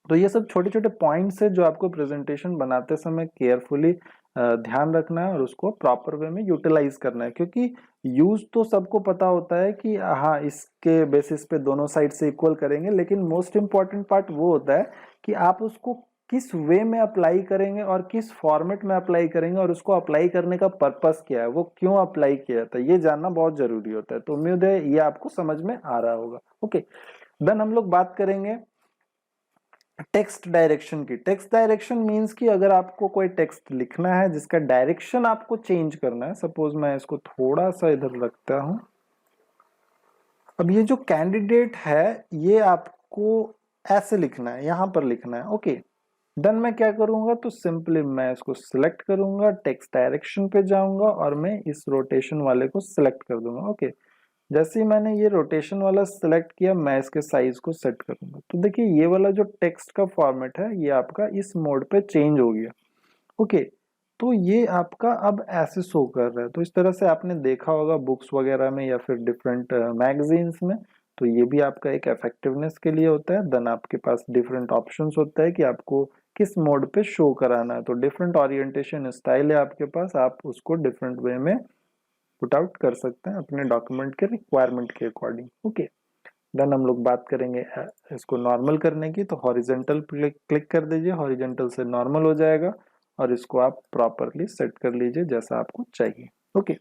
तो ये सब छोटे छोटे पॉइंट्स है जो आपको प्रेजेंटेशन बनाते समय केयरफुली ध्यान रखना है और उसको प्रॉपर वे में यूटिलाइज करना है। क्योंकि यूज तो सबको पता होता है कि हाँ इसके बेसिस पे दोनों साइड से इक्वल करेंगे, लेकिन मोस्ट इंपॉर्टेंट पार्ट वो होता है कि आप उसको किस वे में अप्लाई करेंगे और किस फॉर्मेट में अप्लाई करेंगे और उसको अप्लाई करने का पर्पस क्या है, वो क्यों अप्लाई किया था, ये जानना बहुत जरूरी होता है। तो उम्मीद है ये आपको समझ में आ रहा होगा। ओके, देन हम लोग बात करेंगे टेक्स्ट डायरेक्शन की। टेक्स्ट डायरेक्शन मींस कि अगर आपको कोई टेक्स्ट लिखना है जिसका डायरेक्शन आपको चेंज करना है, सपोज मैं इसको थोड़ा सा इधर रखता हूं। अब ये जो कैंडिडेट है ये आपको ऐसे लिखना है, यहां पर लिखना है। ओके, देन मैं क्या करूंगा, तो सिंपली मैं इसको सिलेक्ट करूंगा, टेक्स्ट डायरेक्शन पे जाऊंगा और मैं इस रोटेशन वाले को सिलेक्ट कर दूंगा। ओके, जैसे ही मैंने ये रोटेशन वाला सिलेक्ट किया मैं इसके साइज को सेट करूंगा। तो देखिए ये वाला जो टेक्स्ट का फॉर्मेट है ये आपका इस मोड पे चेंज हो गया। ओके, तो ये आपका अब ऐसे शो कर रहा है। तो इस तरह से आपने देखा होगा बुक्स वगैरह में या फिर डिफरेंट मैगजीन्स में। तो ये भी आपका एक इफेक्टिवनेस के लिए होता है। देन आपके पास डिफरेंट ऑप्शंस होता है कि आपको किस मोड पे शो कराना है। तो डिफरेंट ओरिएंटेशन स्टाइल है आपके पास, आप उसको डिफरेंट वे में पुट आउट कर सकते हैं अपने डॉक्यूमेंट के रिक्वायरमेंट के अकॉर्डिंग। ओके, देन हम लोग बात करेंगे इसको नॉर्मल करने की। तो हॉरिजेंटल क्लिक कर दीजिए, हॉरिजेंटल से नॉर्मल हो जाएगा और इसको आप प्रॉपरली सेट कर लीजिए जैसा आपको चाहिए। ओके,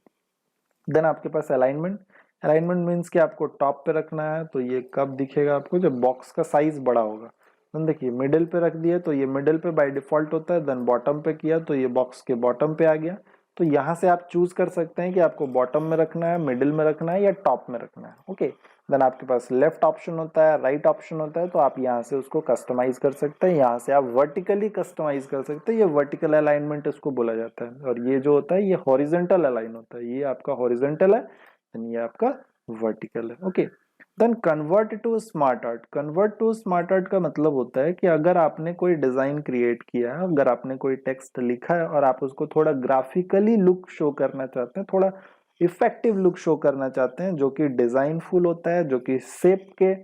देन आपके पास अलाइनमेंट। अलाइनमेंट मीन्स कि आपको टॉप पे रखना है। तो ये कब दिखेगा आपको, जब बॉक्स का साइज बड़ा होगा। देन देखिए मिडिल पे रख दिया तो ये मिडिल पे बाय डिफॉल्ट होता है। देन बॉटम पे किया तो ये बॉक्स के बॉटम पे आ गया। तो यहाँ से आप चूज कर सकते हैं कि आपको बॉटम में रखना है, मिडिल में रखना है या टॉप में रखना है। ओके, देन आपके पास लेफ्ट ऑप्शन होता है, राइट ऑप्शन होता है। तो आप यहाँ से उसको कस्टमाइज कर सकते हैं। यहाँ से आप वर्टिकली कस्टमाइज कर सकते हैं। ये वर्टिकल अलाइनमेंट इसको बोला जाता है। और ये जो होता है ये हॉरिजेंटल अलाइन होता है। ये आपका हॉरिजेंटल है, देन ये आपका वर्टिकल है। Okay, then convert to smart art. Convert to smart art का मतलब होता है कि अगर आपने कोई डिजाइन क्रिएट किया है, अगर आपने कोई टेक्स्ट लिखा है और आप उसको थोड़ा ग्राफिकली लुक शो करना चाहते हैं, थोड़ा इफेक्टिव लुक शो करना चाहते हैं, जो कि डिजाइनफुल होता है, जो कि शेप के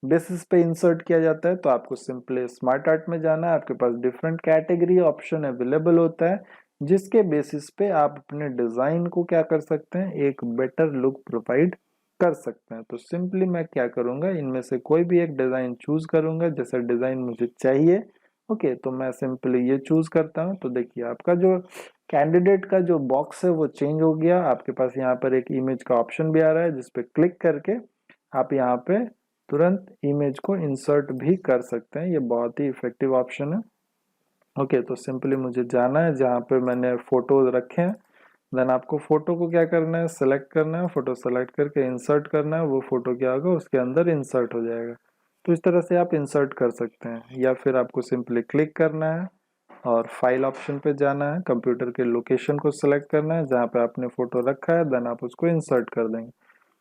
बेसिस पे इंसर्ट किया जाता है, तो आपको सिंपली स्मार्ट आर्ट में जाना है। आपके पास डिफरेंट कैटेगरी ऑप्शन अवेलेबल होता है, जिसके बेसिस पे आप अपने डिजाइन को क्या कर सकते हैं, एक बेटर लुक प्रोवाइड कर सकते हैं। तो सिंपली मैं क्या करूंगा, इनमें से कोई भी एक डिजाइन चूज करूंगा जैसा डिजाइन मुझे चाहिए। ओके, तो मैं सिंपली ये चूज करता हूं। तो देखिए आपका जो कैंडिडेट का जो बॉक्स है वो चेंज हो गया। आपके पास यहाँ पर एक इमेज का ऑप्शन भी आ रहा है, जिसपे क्लिक करके आप यहाँ पे तुरंत इमेज को इंसर्ट भी कर सकते हैं। ये बहुत ही इफेक्टिव ऑप्शन है। ओके, तो सिंपली मुझे जाना है जहाँ पे मैंने फोटो रखे हैं। देन आपको फोटो को क्या करना है, सेलेक्ट करना है, फोटो सेलेक्ट करके इंसर्ट करना है। वो फोटो क्या होगा, उसके अंदर इंसर्ट हो जाएगा। तो इस तरह से आप इंसर्ट कर सकते हैं, या फिर आपको सिंपली क्लिक करना है और फाइल ऑप्शन पे जाना है, कंप्यूटर के लोकेशन को सिलेक्ट करना है जहाँ पे आपने फोटो रखा है, देन आप उसको इंसर्ट कर देंगे।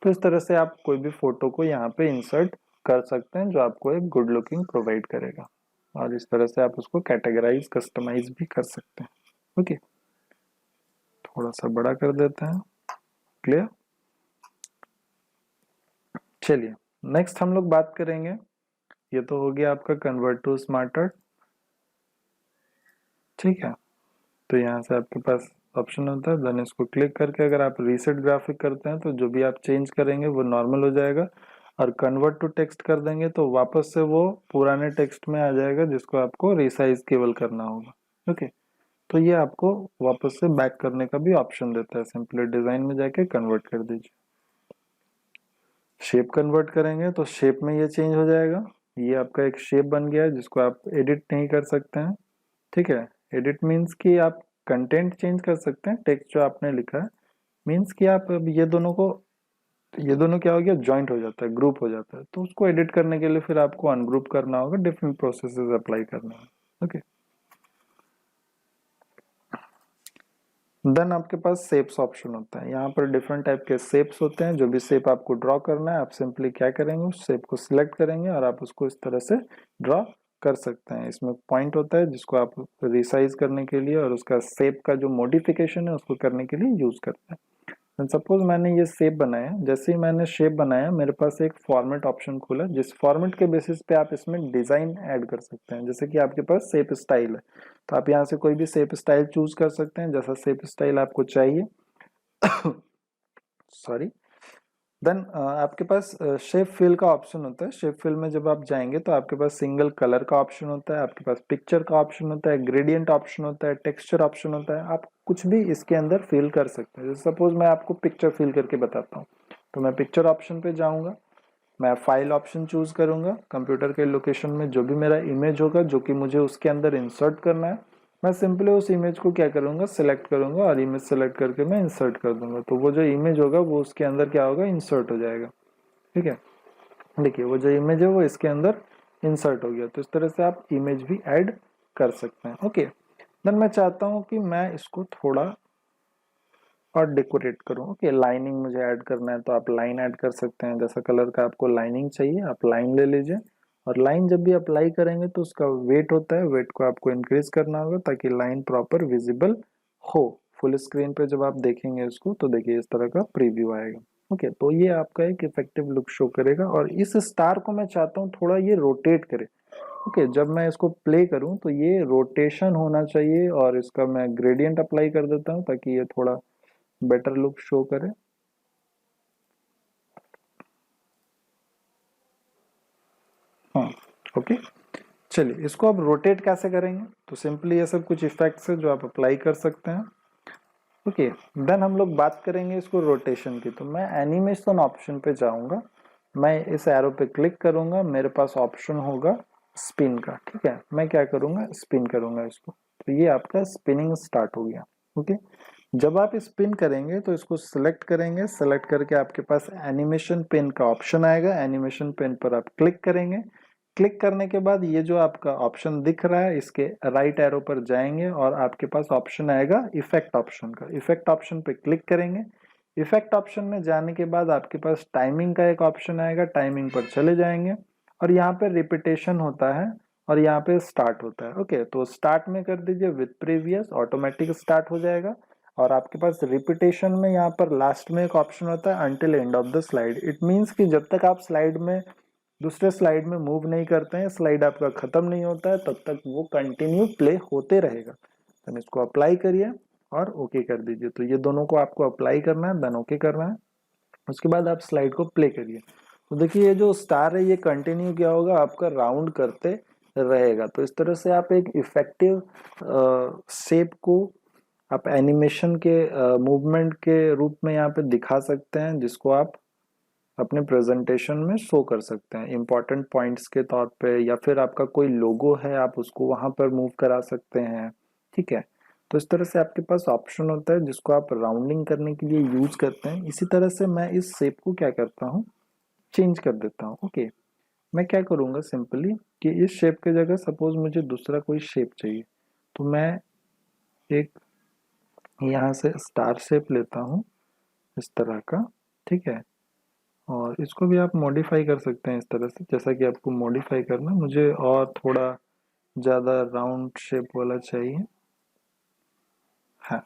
तो इस तरह से आप कोई भी फोटो को यहाँ पे इंसर्ट कर सकते हैं, जो आपको एक गुड लुकिंग प्रोवाइड करेगा। और इस तरह से आप उसको कैटेगराइज कस्टमाइज भी कर सकते हैं। ओके, थोड़ा सा बड़ा कर देते हैं। क्लियर? चलिए नेक्स्ट हम लोग बात करेंगे, ये तो हो गया आपका कन्वर्ट टू स्मार्ट आर्ट। ठीक है, तो यहाँ से आपके पास ऑप्शन होता है, देन इसको क्लिक करके अगर आप रीसेट ग्राफिक करते हैं तो जो भी आप चेंज करेंगे वो नॉर्मल हो जाएगा। और कन्वर्ट टू टेक्स्ट कर देंगे तो वापस से वो पुराने टेक्स्ट में आ जाएगा, जिसको आपको रिसाइज केवल करना होगा। ओके, तो ये आपको वापस से बैक करने का भी ऑप्शन देता है। सिंपली डिजाइन में जाके कन्वर्ट कर दीजिए। शेप कन्वर्ट करेंगे तो शेप में ये चेंज हो जाएगा। ये आपका एक शेप बन गया है, जिसको आप एडिट नहीं कर सकते हैं। ठीक है, एडिट मीन्स कि आप कंटेंट चेंज कर सकते हैं, टेक्स्ट जो आपने लिखा है। मीन्स कि आप अब ये दोनों क्या हो गया, ज्वाइंट हो जाता है, ग्रुप हो जाता है। तो उसको एडिट करने के लिए फिर आपको अनग्रुप करना होगा, डिफरेंट प्रोसेसेस अप्लाई करना है। ओके, देन आपके पास शेप्स ऑप्शन होता है। यहाँ पर डिफरेंट टाइप के शेप्स होते हैं। जो भी शेप आपको ड्रॉ करना है, आप सिंपली क्या करेंगे, उस शेप को सिलेक्ट करेंगे और आप उसको इस तरह से ड्रॉ कर सकते हैं। इसमें पॉइंट होता है जिसको आप रिसाइज करने के लिए और उसका शेप का जो मॉडिफिकेशन है उसको करने के लिए यूज करते हैं। सपोज मैंने ये शेप बनाया, जैसे ही मैंने शेप बनाया मेरे पास एक फॉर्मेट ऑप्शन खुला, जिस फॉर्मेट के बेसिस पे आप इसमें डिजाइन ऐड कर सकते हैं। जैसे कि आपके पास शेप स्टाइल है, तो आप यहाँ से कोई भी शेप स्टाइल चूज कर सकते हैं, जैसा शेप स्टाइल आपको चाहिए। सॉरी। देन आपके पास शेप फिल का ऑप्शन होता है। शेप फिल में जब आप जाएंगे तो आपके पास सिंगल कलर का ऑप्शन होता है, आपके पास पिक्चर का ऑप्शन होता है, ग्रेडियंट ऑप्शन होता है, टेक्सचर ऑप्शन होता है। आप कुछ भी इसके अंदर फिल कर सकते हैं। जैसे सपोज मैं आपको पिक्चर फिल करके बताता हूँ, तो मैं पिक्चर ऑप्शन पे जाऊंगा, मैं फाइल ऑप्शन चूज करूंगा, कंप्यूटर के लोकेशन में जो भी मेरा इमेज होगा जो कि मुझे उसके अंदर इंसर्ट करना है, मैं सिंपली उस इमेज को क्या करूंगा, सिलेक्ट करूंगा और इमेज सेलेक्ट करके मैं इंसर्ट कर दूंगा। तो वो जो इमेज होगा वो उसके अंदर क्या होगा, इंसर्ट हो जाएगा। ठीक है, देखिए वो जो इमेज है वो इसके अंदर इंसर्ट हो गया। तो इस तरह से आप इमेज भी ऐड कर सकते हैं। ओके, देन मैं चाहता हूँ कि मैं इसको थोड़ा और डेकोरेट करूँ। ओके, लाइनिंग मुझे ऐड करना है तो आप लाइन ऐड कर सकते हैं। जैसा कलर का आपको लाइनिंग चाहिए आप लाइन ले लीजिए। और लाइन जब भी अप्लाई करेंगे तो उसका वेट होता है, वेट को आपको इंक्रीज करना होगा ताकि लाइन प्रॉपर विजिबल हो फुल स्क्रीन पे जब आप देखेंगे इसको तो देखिए इस तरह का प्रीव्यू आएगा। ओके, तो ये आपका एक इफेक्टिव लुक शो करेगा और इस स्टार को मैं चाहता हूँ थोड़ा ये रोटेट करे। ओके, जब मैं इसको प्ले करूँ तो ये रोटेशन होना चाहिए और इसका मैं ग्रेडियंट अप्लाई कर देता हूँ ताकि ये थोड़ा बेटर लुक शो करे। हाँ, ओके, चलिए इसको अब रोटेट कैसे करेंगे, तो सिंपली ये सब कुछ इफेक्ट्स है जो आप अप्लाई कर सकते हैं। ओके, देन हम लोग बात करेंगे इसको रोटेशन की। तो मैं एनिमेशन ऑप्शन पे जाऊंगा, मैं इस एरो पे क्लिक करूंगा, मेरे पास ऑप्शन होगा स्पिन का। ठीक है, मैं क्या करूंगा, स्पिन करूंगा इसको, तो ये आपका स्पिनिंग स्टार्ट हो गया। ओके, जब आप स्पिन करेंगे तो इसको सिलेक्ट करेंगे, सेलेक्ट करके आपके पास एनिमेशन पेन का ऑप्शन आएगा, एनिमेशन पेन पर आप क्लिक करेंगे। क्लिक करने के बाद ये जो आपका ऑप्शन दिख रहा है इसके राइट एरो पर जाएंगे और आपके पास ऑप्शन आएगा इफेक्ट ऑप्शन का। इफेक्ट ऑप्शन पे क्लिक करेंगे। इफेक्ट ऑप्शन में जाने के बाद आपके पास टाइमिंग का एक ऑप्शन आएगा, टाइमिंग पर चले जाएंगे और यहाँ पे रिपीटेशन होता है और यहाँ पे स्टार्ट होता है। ओके, तो स्टार्ट में कर दीजिए विद प्रीवियस, ऑटोमेटिक स्टार्ट हो जाएगा। और आपके पास रिपीटेशन में यहाँ पर लास्ट में एक ऑप्शन होता है until end of the slide. It means कि जब तक आप स्लाइड में दूसरे स्लाइड में मूव नहीं करते हैं, स्लाइड आपका खत्म नहीं होता है, तब तक वो कंटिन्यू प्ले होते रहेगा। देन इसको अप्लाई करिए और ओके कर दीजिए। तो ये दोनों को आपको अप्लाई करना है, देन ओके करना है। उसके बाद आप स्लाइड को प्ले करिए। तो देखिए ये जो स्टार है ये कंटिन्यू क्या होगा, आपका राउंड करते रहेगा। तो इस तरह से आप एक इफेक्टिव शेप को आप एनिमेशन के मूवमेंट के रूप में यहाँ पे दिखा सकते हैं, जिसको आप अपने प्रेजेंटेशन में शो कर सकते हैं इंपॉर्टेंट पॉइंट्स के तौर पे, या फिर आपका कोई लोगो है आप उसको वहां पर मूव करा सकते हैं। ठीक है, तो इस तरह से आपके पास ऑप्शन होता है जिसको आप राउंडिंग करने के लिए यूज करते हैं। इसी तरह से मैं इस शेप को क्या करता हूँ, चेंज कर देता हूँ। ओके, मैं क्या करूँगा सिंपली कि इस शेप के जगह सपोज मुझे दूसरा कोई शेप चाहिए, तो मैं एक यहाँ से स्टार शेप लेता हूँ इस तरह का। ठीक है, और इसको भी आप मॉडिफाई कर सकते हैं इस तरह से, जैसा कि आपको मॉडिफाई करना। मुझे और थोड़ा ज़्यादा राउंड शेप वाला चाहिए। हाँ,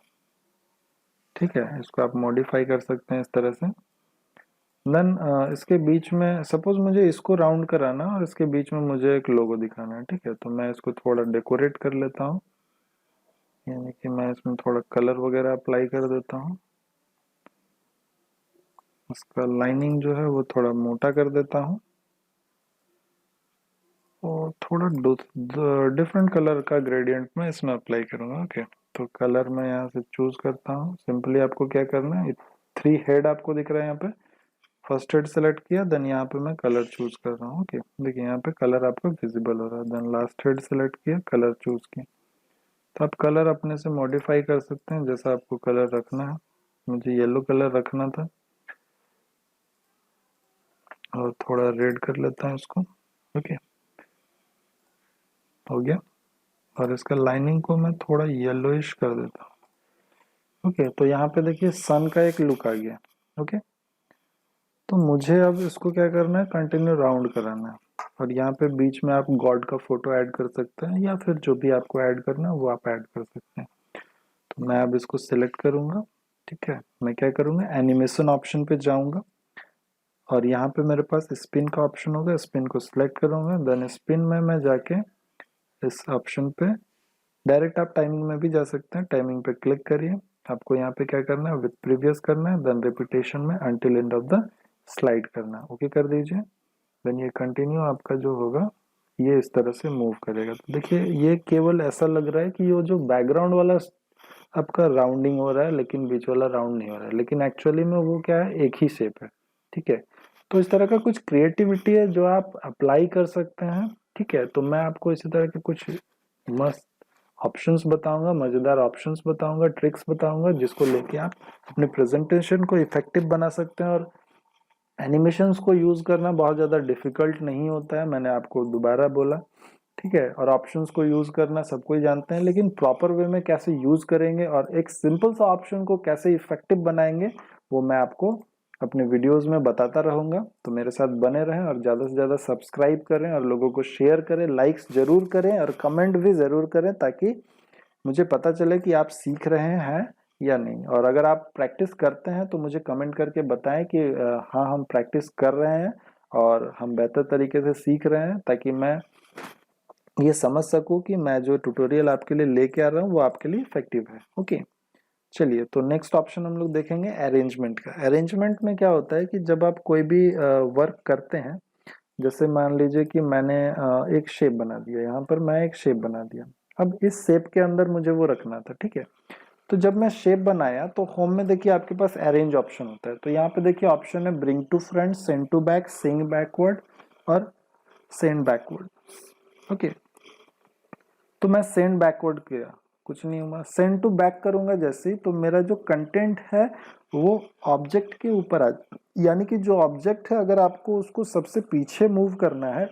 ठीक है, इसको आप मॉडिफाई कर सकते हैं इस तरह से। देन इसके बीच में सपोज मुझे इसको राउंड कराना और इसके बीच में मुझे एक लोगो दिखाना है। ठीक है, तो मैं इसको थोड़ा डेकोरेट कर लेता हूँ, यानी कि मैं इसमें थोड़ा कलर वगैरह अप्लाई कर देता हूँ। इसका लाइनिंग जो है वो थोड़ा मोटा कर देता हूँ और थोड़ा डिफरेंट कलर का ग्रेडियंट में इसमें अप्लाई करूँगा। ओके, तो कलर मैं यहाँ से चूज करता हूँ। सिंपली आपको क्या करना है, 3 हेड आपको दिख रहा है यहाँ पे, फर्स्ट हेड सेलेक्ट किया, देन यहाँ पे मैं कलर चूज कर रहा हूँ। ओके, देखिए यहाँ पे कलर आपका विजिबल हो रहा है। देन लास्ट हेड सेलेक्ट किया, कलर चूज किया। तो आप कलर अपने से मॉडिफाई कर सकते हैं जैसा आपको कलर रखना है। मुझे येलो कलर रखना था और थोड़ा रेड कर लेता हूँ इसको। ओके, हो गया। और इसका लाइनिंग को मैं थोड़ा येलोइश कर देता हूँ। ओके, तो यहाँ पे देखिए सन का एक लुक आ गया। ओके, तो मुझे अब इसको क्या करना है, कंटिन्यू राउंड कराना है। और यहाँ पे बीच में आप गॉड का फोटो ऐड कर सकते हैं या फिर जो भी आपको ऐड करना है वो आप ऐड कर सकते हैं। तो मैं अब इसको सिलेक्ट करूंगा। ठीक है, मैं क्या करूंगा, एनिमेशन ऑप्शन पे जाऊंगा और यहाँ पे मेरे पास स्पिन का ऑप्शन होगा, स्पिन को सिलेक्ट करूंगा। देन स्पिन में मैं जाके इस ऑप्शन पे डायरेक्ट आप टाइमिंग में भी जा सकते हैं, टाइमिंग पे क्लिक करिए। आपको यहाँ पे क्या करना है, विद प्रीवियस करना है, देन रिपीटेशन में until end of the slide करना है। ओके कर दीजिए। देन ये कंटिन्यू आपका जो होगा ये इस तरह से मूव करेगा। तो देखिए ये केवल ऐसा लग रहा है कि ये जो बैकग्राउंड वाला आपका राउंडिंग हो रहा है लेकिन बीच वाला राउंड नहीं हो रहा है, लेकिन एक्चुअली में वो क्या है, एक ही शेप है। ठीक है, तो इस तरह का कुछ क्रिएटिविटी है जो आप अप्लाई कर सकते हैं। ठीक है, तो मैं आपको इसी तरह के कुछ मस्त ऑप्शंस बताऊंगा, मजेदार ऑप्शंस बताऊंगा, ट्रिक्स बताऊंगा, जिसको लेके आप अपने प्रेजेंटेशन को इफेक्टिव बना सकते हैं। और एनिमेशंस को यूज करना बहुत ज्यादा डिफिकल्ट नहीं होता है, मैंने आपको दोबारा बोला। ठीक है, और ऑप्शंस को यूज करना सबको ही जानते हैं, लेकिन प्रॉपर वे में कैसे यूज करेंगे और एक सिंपल सा ऑप्शन को कैसे इफेक्टिव बनाएंगे वो मैं आपको अपने वीडियोस में बताता रहूंगा। तो मेरे साथ बने रहें और ज्यादा से ज्यादा सब्सक्राइब करें और लोगों को शेयर करें, लाइक्स जरूर करें और कमेंट भी जरूर करें, ताकि मुझे पता चले कि आप सीख रहे हैं या नहीं। और अगर आप प्रैक्टिस करते हैं तो मुझे कमेंट करके बताएं कि हाँ हम प्रैक्टिस कर रहे हैं और हम बेहतर तरीके से सीख रहे हैं, ताकि मैं ये समझ सकूं कि मैं जो ट्यूटोरियल आपके लिए लेके आ रहा हूँ वो आपके लिए इफेक्टिव है। ओके, चलिए तो नेक्स्ट ऑप्शन हम लोग देखेंगे अरेंजमेंट का। अरेंजमेंट में क्या होता है कि जब आप कोई भी वर्क करते हैं, जैसे मान लीजिए कि मैंने एक शेप बना दिया, यहाँ पर मैं एक शेप बना दिया। अब इस शेप के अंदर मुझे वो रखना था, ठीक है। तो जब मैं शेप बनाया तो होम में देखिए आपके पास अरेंज ऑप्शन होता है। तो यहाँ पे देखिए ऑप्शन है bring to front, send to back, send backward और सेंड बैकवर्ड। ओके, तो मैं सेंड बैकवर्ड किया, कुछ नहीं हुआ। सेंड टू बैक करूंगा जैसे ही, तो मेरा जो कंटेंट है वो ऑब्जेक्ट के ऊपर आ, यानी कि जो ऑब्जेक्ट है अगर आपको उसको सबसे पीछे मूव करना है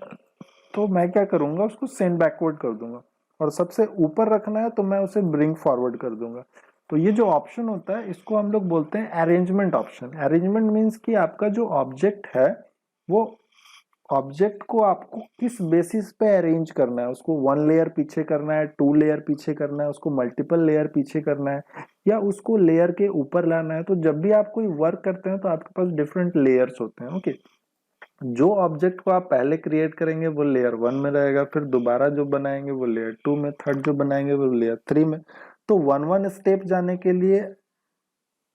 तो मैं क्या करूंगा, उसको सेंड बैकवर्ड कर दूंगा। और सबसे ऊपर रखना है तो मैं उसे ब्रिंग फॉरवर्ड कर दूंगा। तो ये जो ऑप्शन होता है इसको हम लोग बोलते हैं अरेंजमेंट ऑप्शन। अरेंजमेंट मीन्स कि आपका जो ऑब्जेक्ट है वो ऑब्जेक्ट को आपको किस बेसिस पे अरेंज करना है। उसको वन लेयर पीछे करना है, टू लेयर पीछे करना है, उसको मल्टीपल लेयर पीछे करना है, या उसको लेयर के ऊपर लाना है। तो जब भी आप कोई वर्क करते हैं तो आपके पास डिफरेंट लेयर्स होते हैं। ओके, जो ऑब्जेक्ट को आप पहले क्रिएट करेंगे वो लेयर 1 में रहेगा, फिर दोबारा जो बनाएंगे वो लेयर 2 में, थर्ड जो बनाएंगे वो लेयर 3 में। तो वन वन स्टेप जाने के लिए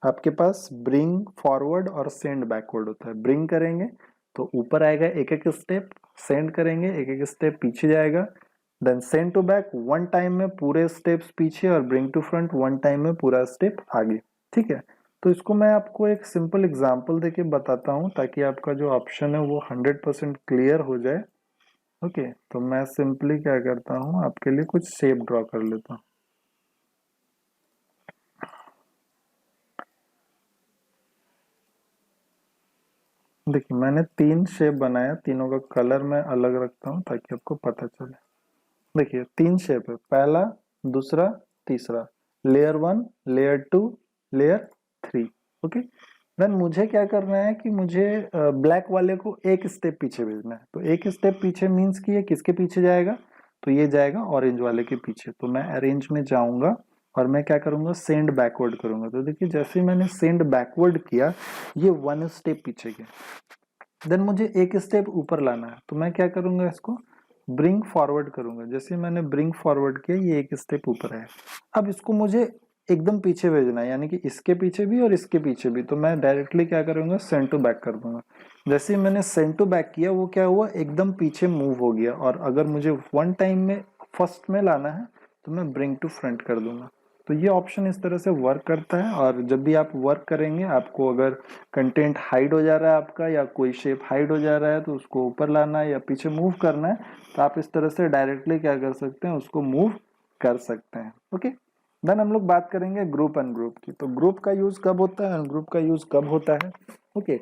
आपके पास ब्रिंग फॉरवर्ड और सेंड बैकवर्ड होता है। ब्रिंग करेंगे तो ऊपर आएगा एक एक स्टेप, सेंड करेंगे एक एक स्टेप पीछे जाएगा, then send to back one time में पूरे स्टेप्स पीछे, और bring to front one time में पूरा स्टेप आगे। ठीक है, तो इसको मैं आपको एक सिंपल एग्जांपल देके बताता हूँ ताकि आपका जो ऑप्शन है वो 100% क्लियर हो जाए। ओके, तो मैं सिंपली क्या करता हूँ, आपके लिए कुछ शेप ड्रॉ कर लेता हूँ। देखिए मैंने 3 शेप बनाया, तीनों का कलर मैं अलग रखता हूँ ताकि आपको पता चले। देखिए 3 शेप है, पहला, दूसरा, तीसरा, layer 1, layer 2, layer 3। Okay, then मुझे क्या करना है कि मुझे ब्लैक वाले को एक स्टेप पीछे भेजना है। तो एक स्टेप पीछे मीन्स कि ये किसके पीछे जाएगा, तो ये जाएगा ऑरेंज वाले के पीछे। तो मैं अरेंज में जाऊंगा और मैं क्या करूंगा, सेंड बैकवर्ड करूंगा। तो देखिए जैसे ही मैंने सेंड बैकवर्ड किया, ये 1 स्टेप पीछे गया। देन मुझे एक स्टेप ऊपर लाना है, तो मैं क्या करूंगा, इसको ब्रिंग फॉरवर्ड करूंगा। जैसे मैंने ब्रिंग फॉरवर्ड किया, ये एक स्टेप ऊपर है। अब इसको मुझे एकदम पीछे भेजना है, यानी कि इसके पीछे भी और इसके पीछे भी। तो मैं डायरेक्टली क्या करूंगा, सेंड टू बैक कर दूंगा। जैसे ही मैंने सेंड टू बैक किया, वो क्या हुआ, एकदम पीछे मूव हो गया। और अगर मुझे वन टाइम में फर्स्ट में लाना है तो मैं ब्रिंग टू फ्रंट कर दूंगा। तो ये ऑप्शन इस तरह से वर्क करता है। और जब भी आप वर्क करेंगे, आपको अगर कंटेंट हाइड हो जा रहा है आपका, या कोई शेप हाइड हो जा रहा है, तो उसको ऊपर लाना है या पीछे मूव करना है, तो आप इस तरह से डायरेक्टली क्या कर सकते हैं, उसको मूव कर सकते हैं। ओके, देन हम लोग बात करेंगे ग्रुप अनग्रुप की। तो ग्रुप का यूज कब होता है, अनग्रुप का यूज कब होता है। ओके,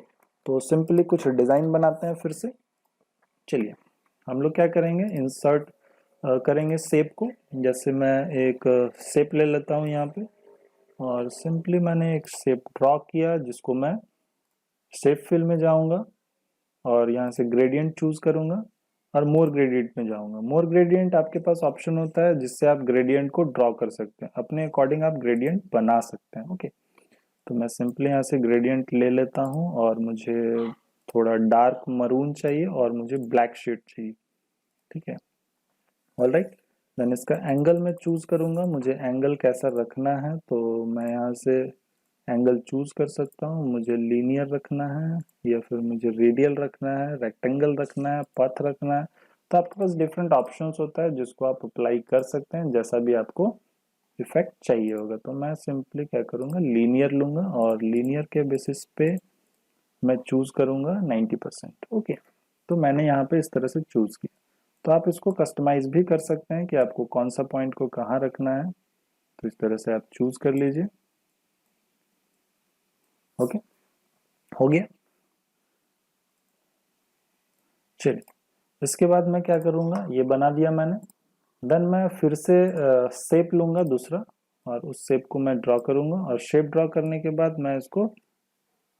तो सिंपली कुछ डिजाइन बनाते हैं फिर से। चलिए हम लोग क्या करेंगे, इंसर्ट करेंगे शेप को। जैसे मैं एक शेप ले लेता हूँ यहाँ पे, और सिंपली मैंने एक शेप ड्रॉ किया, जिसको मैं शेप फिल में जाऊंगा और यहाँ से ग्रेडियंट चूज करूंगा और मोर ग्रेडियंट में जाऊंगा। मोर ग्रेडियंट आपके पास ऑप्शन होता है जिससे आप ग्रेडियंट को ड्रॉ कर सकते हैं, अपने अकॉर्डिंग आप ग्रेडियंट बना सकते हैं। ओके, तो मैं सिंपली यहाँ से ग्रेडियंट ले लेता हूँ, और मुझे थोड़ा डार्क मरून चाहिए और मुझे ब्लैक शेड चाहिए। ठीक है, ऑलराइट। देन इसका एंगल मैं चूज करूंगा, मुझे एंगल कैसा रखना है, तो मैं यहाँ से एंगल चूज कर सकता हूँ। मुझे लीनियर रखना है, या फिर मुझे रेडियल रखना है, रेक्टेंगल रखना है, पथ रखना है। तो आपके पास डिफरेंट ऑप्शंस होता है जिसको आप अप्लाई कर सकते हैं, जैसा भी आपको इफेक्ट चाहिए होगा। तो मैं सिंपली क्या करूंगा, लीनियर लूंगा, और लीनियर के बेसिस पे मैं चूज करूंगा 90%। ओके, तो मैंने यहाँ पे इस तरह से चूज किया। तो आप इसको कस्टमाइज भी कर सकते हैं कि आपको कौन सा पॉइंट को कहाँ रखना है। तो इस तरह से आप चूज कर लीजिए। ओके, हो गया। चलिए, इसके बाद मैं क्या करूंगा, ये बना दिया मैंने। देन मैं फिर से शेप लूंगा दूसरा, और उस शेप को मैं ड्रॉ करूंगा, और शेप ड्रॉ करने के बाद मैं इसको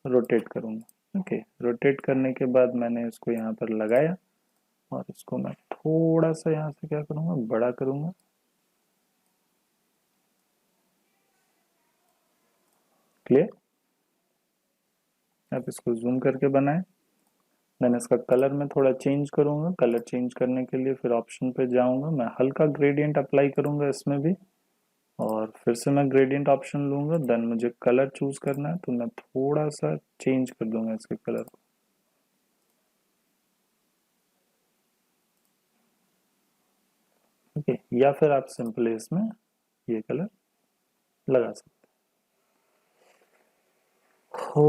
रोटेट करूंगा। ओके, रोटेट करने के बाद मैंने इसको यहाँ पर लगाया, और इसको मैं थोड़ा सा यहाँ से क्या करूंगा, बड़ा करूंगा। क्लियर? आप इसको जूम करके बनाएं। देन इसका कलर मैं थोड़ा चेंज करूंगा। कलर चेंज करने के लिए फिर ऑप्शन पे जाऊंगा, मैं हल्का ग्रेडियंट अप्लाई करूंगा इसमें भी, और फिर से मैं ग्रेडियंट ऑप्शन लूंगा। देन मुझे कलर चूज करना है, तो मैं थोड़ा सा चेंज कर दूंगा इसके कलर को। ओके, या फिर आप सिंपली इसमें ये कलर लगा सकते हो।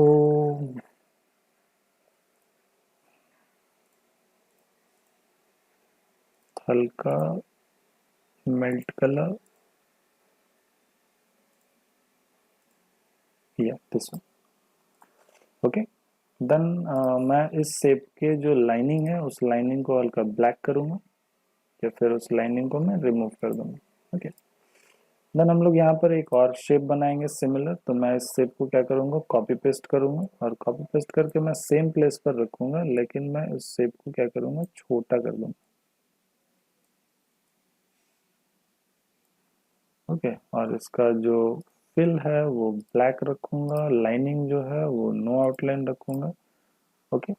हल्का मेल्ट कलर, या दिस वन। ओके, देन मैं इस शेप के जो लाइनिंग है उस लाइनिंग को हल्का ब्लैक करूंगा, या फिर उस लाइनिंग को मैं रिमूव कर दूंगा। ओके, देन हम लोग यहाँ पर एक और शेप बनाएंगे सिमिलर। तो मैं इस शेप को क्या करूंगा, कॉपी पेस्ट करूंगा, और कॉपी पेस्ट करके मैं सेम प्लेस पर रखूंगा, लेकिन मैं इस शेप को क्या करूंगा, छोटा कर दूंगा। ओके, और इसका जो फिल है वो ब्लैक रखूंगा, लाइनिंग जो है वो नो आउटलाइन रखूंगा। ओके,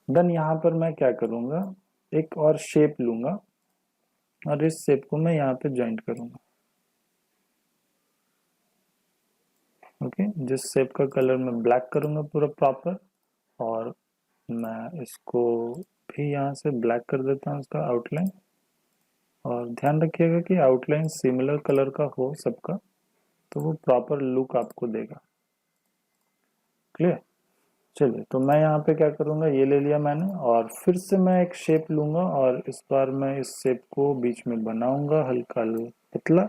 देन यहाँ पर मैं क्या करूंगा, एक और शेप लूंगा, और इस शेप को मैं यहाँ पे ज्वाइंट करूंगा। ओके, जिस शेप का कलर मैं ब्लैक करूंगा पूरा प्रॉपर, और मैं इसको भी यहाँ से ब्लैक कर देता हूँ इसका आउटलाइन। और ध्यान रखिएगा कि आउटलाइन सिमिलर कलर का हो सबका, तो वो प्रॉपर लुक आपको देगा। क्लियर? चलिए, तो मैं यहाँ पे क्या करूँगा, ये ले लिया मैंने, और फिर से मैं एक शेप लूँगा, और इस बार मैं इस शेप को बीच में बनाऊँगा हल्का पतला,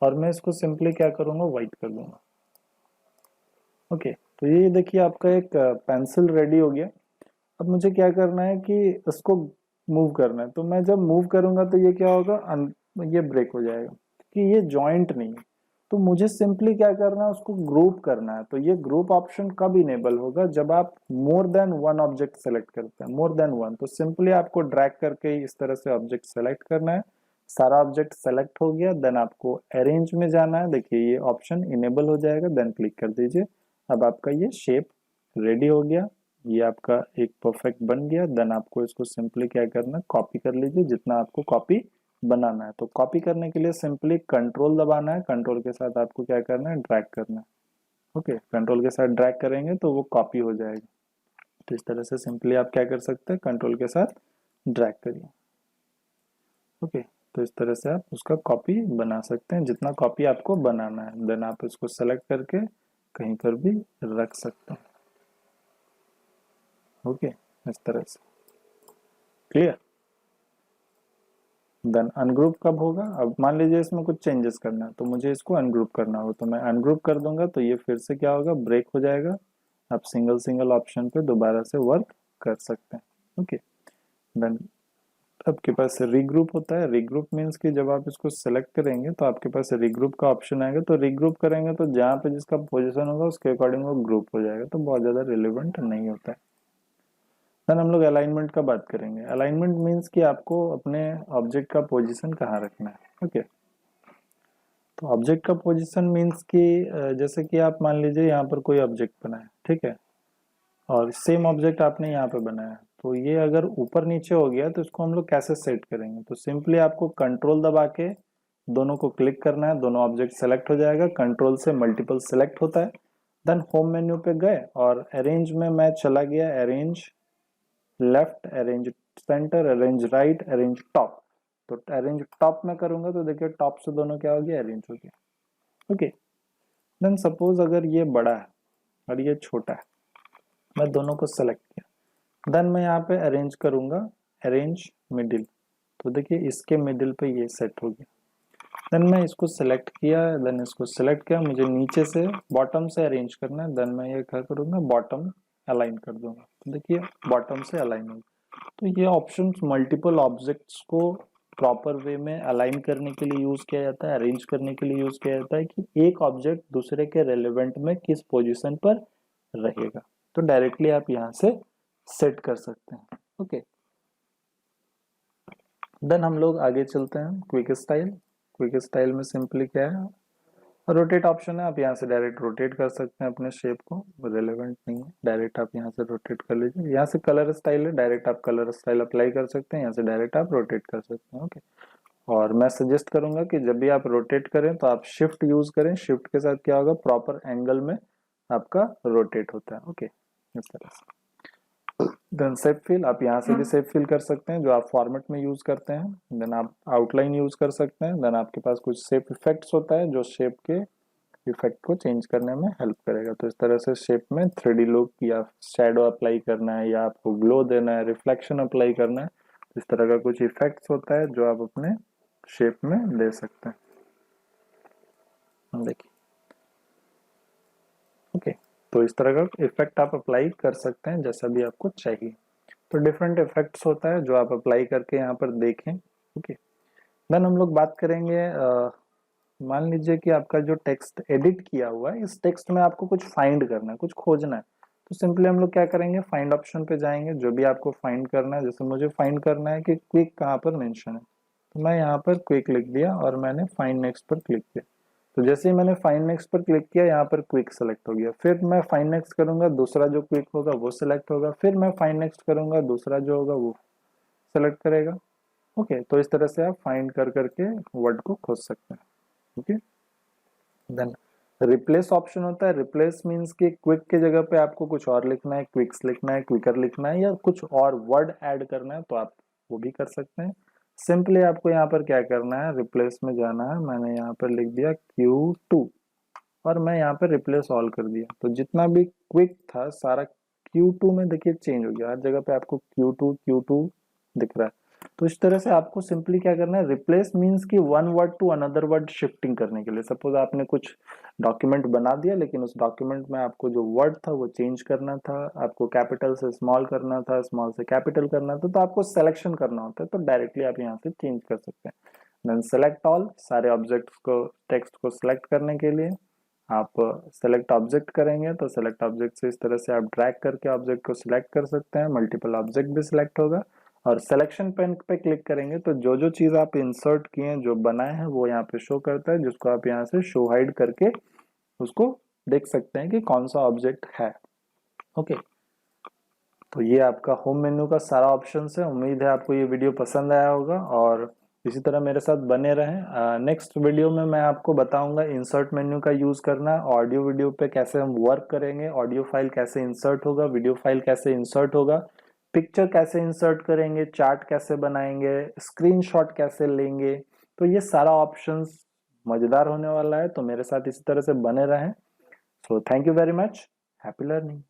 और मैं इसको सिंपली क्या करूँगा, वाइट कर दूँगा। ओके, तो ये देखिए आपका एक पेंसिल रेडी हो गया। अब मुझे क्या करना है कि इसको मूव करना है। तो मैं जब मूव करूंगा तो ये क्या होगा, ये ब्रेक हो जाएगा, क्योंकि ये जॉइंट नहीं है। तो मुझे सिंपली क्या करना है, उसको ग्रुप करना है। तो ये ग्रुप ऑप्शन कब इनेबल होगा, जब आप more than one object select करते हैं, मोर देन वन। तो सिंपली आपको ड्रैग करके इस तरह से ऑब्जेक्ट सेलेक्ट करना है। सारा ऑब्जेक्ट सेलेक्ट हो गया, देन आपको अरेंज में जाना है। देखिए ये ऑप्शन इनेबल हो जाएगा, देन क्लिक कर दीजिए। अब आपका ये शेप रेडी हो गया, ये आपका एक परफेक्ट बन गया। देन आपको इसको सिंपली क्या करना है, कॉपी कर लीजिए जितना आपको कॉपी बनाना है। तो कॉपी करने के लिए सिंपली कंट्रोल दबाना है, कंट्रोल के साथ आपको क्या करना है, ड्रैग करना है। ओके, कंट्रोल के साथ ड्रैग करेंगे तो वो कॉपी हो जाएगा। तो इस तरह से सिंपली आप क्या कर सकते हैं, कंट्रोल के साथ ड्रैग करिए। ओके, तो इस तरह से आप उसका कॉपी बना सकते हैं, जितना कॉपी आपको बनाना है। देन आप इसको सेलेक्ट करके कहीं पर भी रख सकते हैं। ओके, इस तरह से। क्लियर? देन अनग्रुप कब होगा, अब मान लीजिए इसमें कुछ चेंजेस करना है, तो मुझे इसको अनग्रुप करना होगा, तो मैं अनग्रुप कर दूंगा, तो ये फिर से क्या होगा, ब्रेक हो जाएगा। आप सिंगल सिंगल ऑप्शन पे दोबारा से वर्क कर सकते हैं। ओके, देन आपके पास रीग्रुप होता है। रीग्रुप मीन्स कि जब आप इसको सेलेक्ट करेंगे तो आपके पास रीग्रुप का ऑप्शन आएगा। तो रीग्रुप करेंगे तो जहाँ पे जिसका पोजीशन होगा उसके अकॉर्डिंग वो ग्रुप हो जाएगा, तो बहुत ज्यादा रिलेवेंट नहीं होता है। देन हम लोग अलाइनमेंट का बात करेंगे। अलाइनमेंट मीन्स कि आपको अपने ऑब्जेक्ट का पोजीशन कहाँ रखना है। ओके, तो ऑब्जेक्ट का पोजीशन मीन्स कि जैसे कि आप मान लीजिए यहाँ पर कोई ऑब्जेक्ट बना है, ठीक है, और सेम ऑब्जेक्ट आपने यहाँ पे बनाया, तो ये अगर ऊपर नीचे हो गया तो इसको हम लोग कैसे सेट करेंगे। तो सिंपली आपको कंट्रोल दबा के दोनों को क्लिक करना है, दोनों ऑब्जेक्ट सेलेक्ट हो जाएगा। कंट्रोल से मल्टीपल सेलेक्ट होता है। देन होम मेन्यू पे गए और अरेंज में मैं चला गया, arrange left, arrange centre, arrange right, arrange top. तो अरेंज टॉप में करूंगा तो देखिए टॉप से दोनों क्या हो गया, अरेंज हो गया। ओके, देन सपोज अगर ये बड़ा है और ये छोटा है, मैं दोनों को सेलेक्ट किया, देन मैं यहाँ पे अरेंज करूंगा, अरेंज मिडिल। तो देखिए इसके मिडिल पे ये सेट हो गया। देन मैं इसको सेलेक्ट किया, देन इसको सेलेक्ट किया, मुझे नीचे से बॉटम से अरेंज करना है। देन मैं ये क्या करूंगा, बॉटम अलाइन कर दूंगा। तो देखिए बॉटम से अलाइन हो। तो ये ऑप्शन मल्टीपल ऑब्जेक्ट्स को प्रॉपर वे में अलाइन करने के लिए यूज किया जाता है, अरेंज करने के लिए यूज किया जाता है कि एक ऑब्जेक्ट दूसरे के रेलेवेंट में किस पोजीशन पर रहेगा। तो डायरेक्टली आप यहाँ से सेट कर सकते हैं। ओके, देन हम लोग आगे चलते हैं, क्विक स्टाइल। क्विक स्टाइल में सिंपली क्या है, रोटेट ऑप्शन है, आप यहाँ से डायरेक्ट रोटेट कर सकते हैं अपने शेप को, रिलेवेंट नहीं है, डायरेक्ट आप यहाँ से रोटेट कर लीजिए। यहाँ से कलर स्टाइल है, डायरेक्ट आप कलर स्टाइल अप्लाई कर सकते हैं, यहाँ से डायरेक्ट आप रोटेट कर सकते हैं। ओके, और मैं सजेस्ट करूंगा कि जब भी आप रोटेट करें तो आप शिफ्ट यूज करें। शिफ्ट के साथ क्या होगा, प्रॉपर एंगल में आपका रोटेट होता है। ओके, इस तरह से। देन शेप फिल, आप यहाँ से भी शेप फिल कर सकते हैं जो आप फॉर्मेट में यूज करते हैं। देन आप आउटलाइन यूज कर सकते हैं। देन आपके पास कुछ शेप इफेक्ट्स होता है जो शेप के इफेक्ट को चेंज करने में हेल्प करेगा। तो इस तरह से शेप में 3D लुक या शैडो अप्लाई करना है या आपको ग्लो देना है, रिफ्लेक्शन अप्लाई करना है, इस तरह का कुछ इफेक्ट्स होता है जो आप अपने शेप में दे सकते हैं। देखिए, ओके, तो इस तरह का इफेक्ट आप अप्लाई कर सकते हैं जैसा भी आपको चाहिए। तो डिफरेंट इफेक्ट्स होता है जो आप अप्लाई करके यहाँ पर देखें। ओके, देन हम लोग बात करेंगे, मान लीजिए कि आपका जो टेक्स्ट एडिट किया हुआ है, इस टेक्स्ट में आपको कुछ फाइंड करना है, कुछ खोजना है। तो सिंपली हम लोग क्या करेंगे, फाइंड ऑप्शन पे जाएंगे। जो भी आपको फाइंड करना है, जैसे मुझे फाइंड करना है कि क्विक कहाँ पर मेंशन है, तो मैं यहाँ पर क्विक लिख दिया और मैंने फाइंड नेक्स्ट पर क्लिक किया। तो जैसे ही मैंने फाइंड नेक्स्ट पर क्लिक किया, यहाँ पर क्विक सेलेक्ट हो गया। फिर मैं फाइंड नेक्स्ट करूंगा, दूसरा जो क्विक होगा वो सिलेक्ट होगा। फिर मैं फाइंड नेक्स्ट करूंगा, दूसरा जो होगा वो सेलेक्ट करेगा। ओके, तो इस तरह से आप फाइंड कर करके वर्ड को खोज सकते हैं। ओके, देन रिप्लेस ऑप्शन होता है। रिप्लेस मीन्स कि क्विक के जगह पे आपको कुछ और लिखना है, क्विक्स लिखना है, क्विकर लिखना है, या कुछ और वर्ड ऐड करना है, तो आप वो भी कर सकते हैं। सिंपली आपको यहाँ पर क्या करना है, रिप्लेस में जाना है। मैंने यहाँ पर लिख दिया Q2 और मैं यहाँ पर रिप्लेस ऑल कर दिया। तो जितना भी क्विक था सारा Q2 में देखिए चेंज हो गया। हर जगह पे आपको Q2 दिख रहा है। तो इस तरह से आपको सिंपली क्या करना है, रिप्लेस मीन्स कि one word to another word shifting करने के लिए। सपोज आपने कुछ डॉक्यूमेंट बना दिया, लेकिन उस डॉक्यूमेंट में आपको जो वर्ड था वो चेंज करना था, आपको कैपिटल से स्मॉल करना था, स्मॉल से कैपिटल करना था, तो आपको सिलेक्शन करना होता है। तो डायरेक्टली आप यहाँ से चेंज कर सकते हैं। देन सेलेक्ट ऑल, सारे ऑब्जेक्ट्स को, टेक्स्ट को सिलेक्ट करने के लिए आप सेलेक्ट ऑब्जेक्ट करेंगे, तो सेलेक्ट ऑब्जेक्ट से इस तरह से आप ड्रैग करके ऑब्जेक्ट को सिलेक्ट कर सकते हैं। मल्टीपल ऑब्जेक्ट भी सिलेक्ट होगा। और सिलेक्शन पेन पे क्लिक करेंगे तो जो जो चीज आप इंसर्ट किए हैं, जो बनाए हैं, वो यहाँ पे शो करता है, जिसको आप यहाँ से शो हाइड करके उसको देख सकते हैं कि कौन सा ऑब्जेक्ट है। ओके, तो ये आपका होम मेन्यू का सारा ऑप्शन है। उम्मीद है आपको ये वीडियो पसंद आया होगा और इसी तरह मेरे साथ बने रहें। नेक्स्ट वीडियो में मैं आपको बताऊंगा इंसर्ट मेन्यू का यूज करना, ऑडियो वीडियो पे कैसे हम वर्क करेंगे, ऑडियो फाइल कैसे इंसर्ट होगा, वीडियो फाइल कैसे इंसर्ट होगा, पिक्चर कैसे इंसर्ट करेंगे, चार्ट कैसे बनाएंगे, स्क्रीनशॉट कैसे लेंगे। तो ये सारा ऑप्शंस मजेदार होने वाला है, तो मेरे साथ इसी तरह से बने रहें। So thank you very much, happy learning.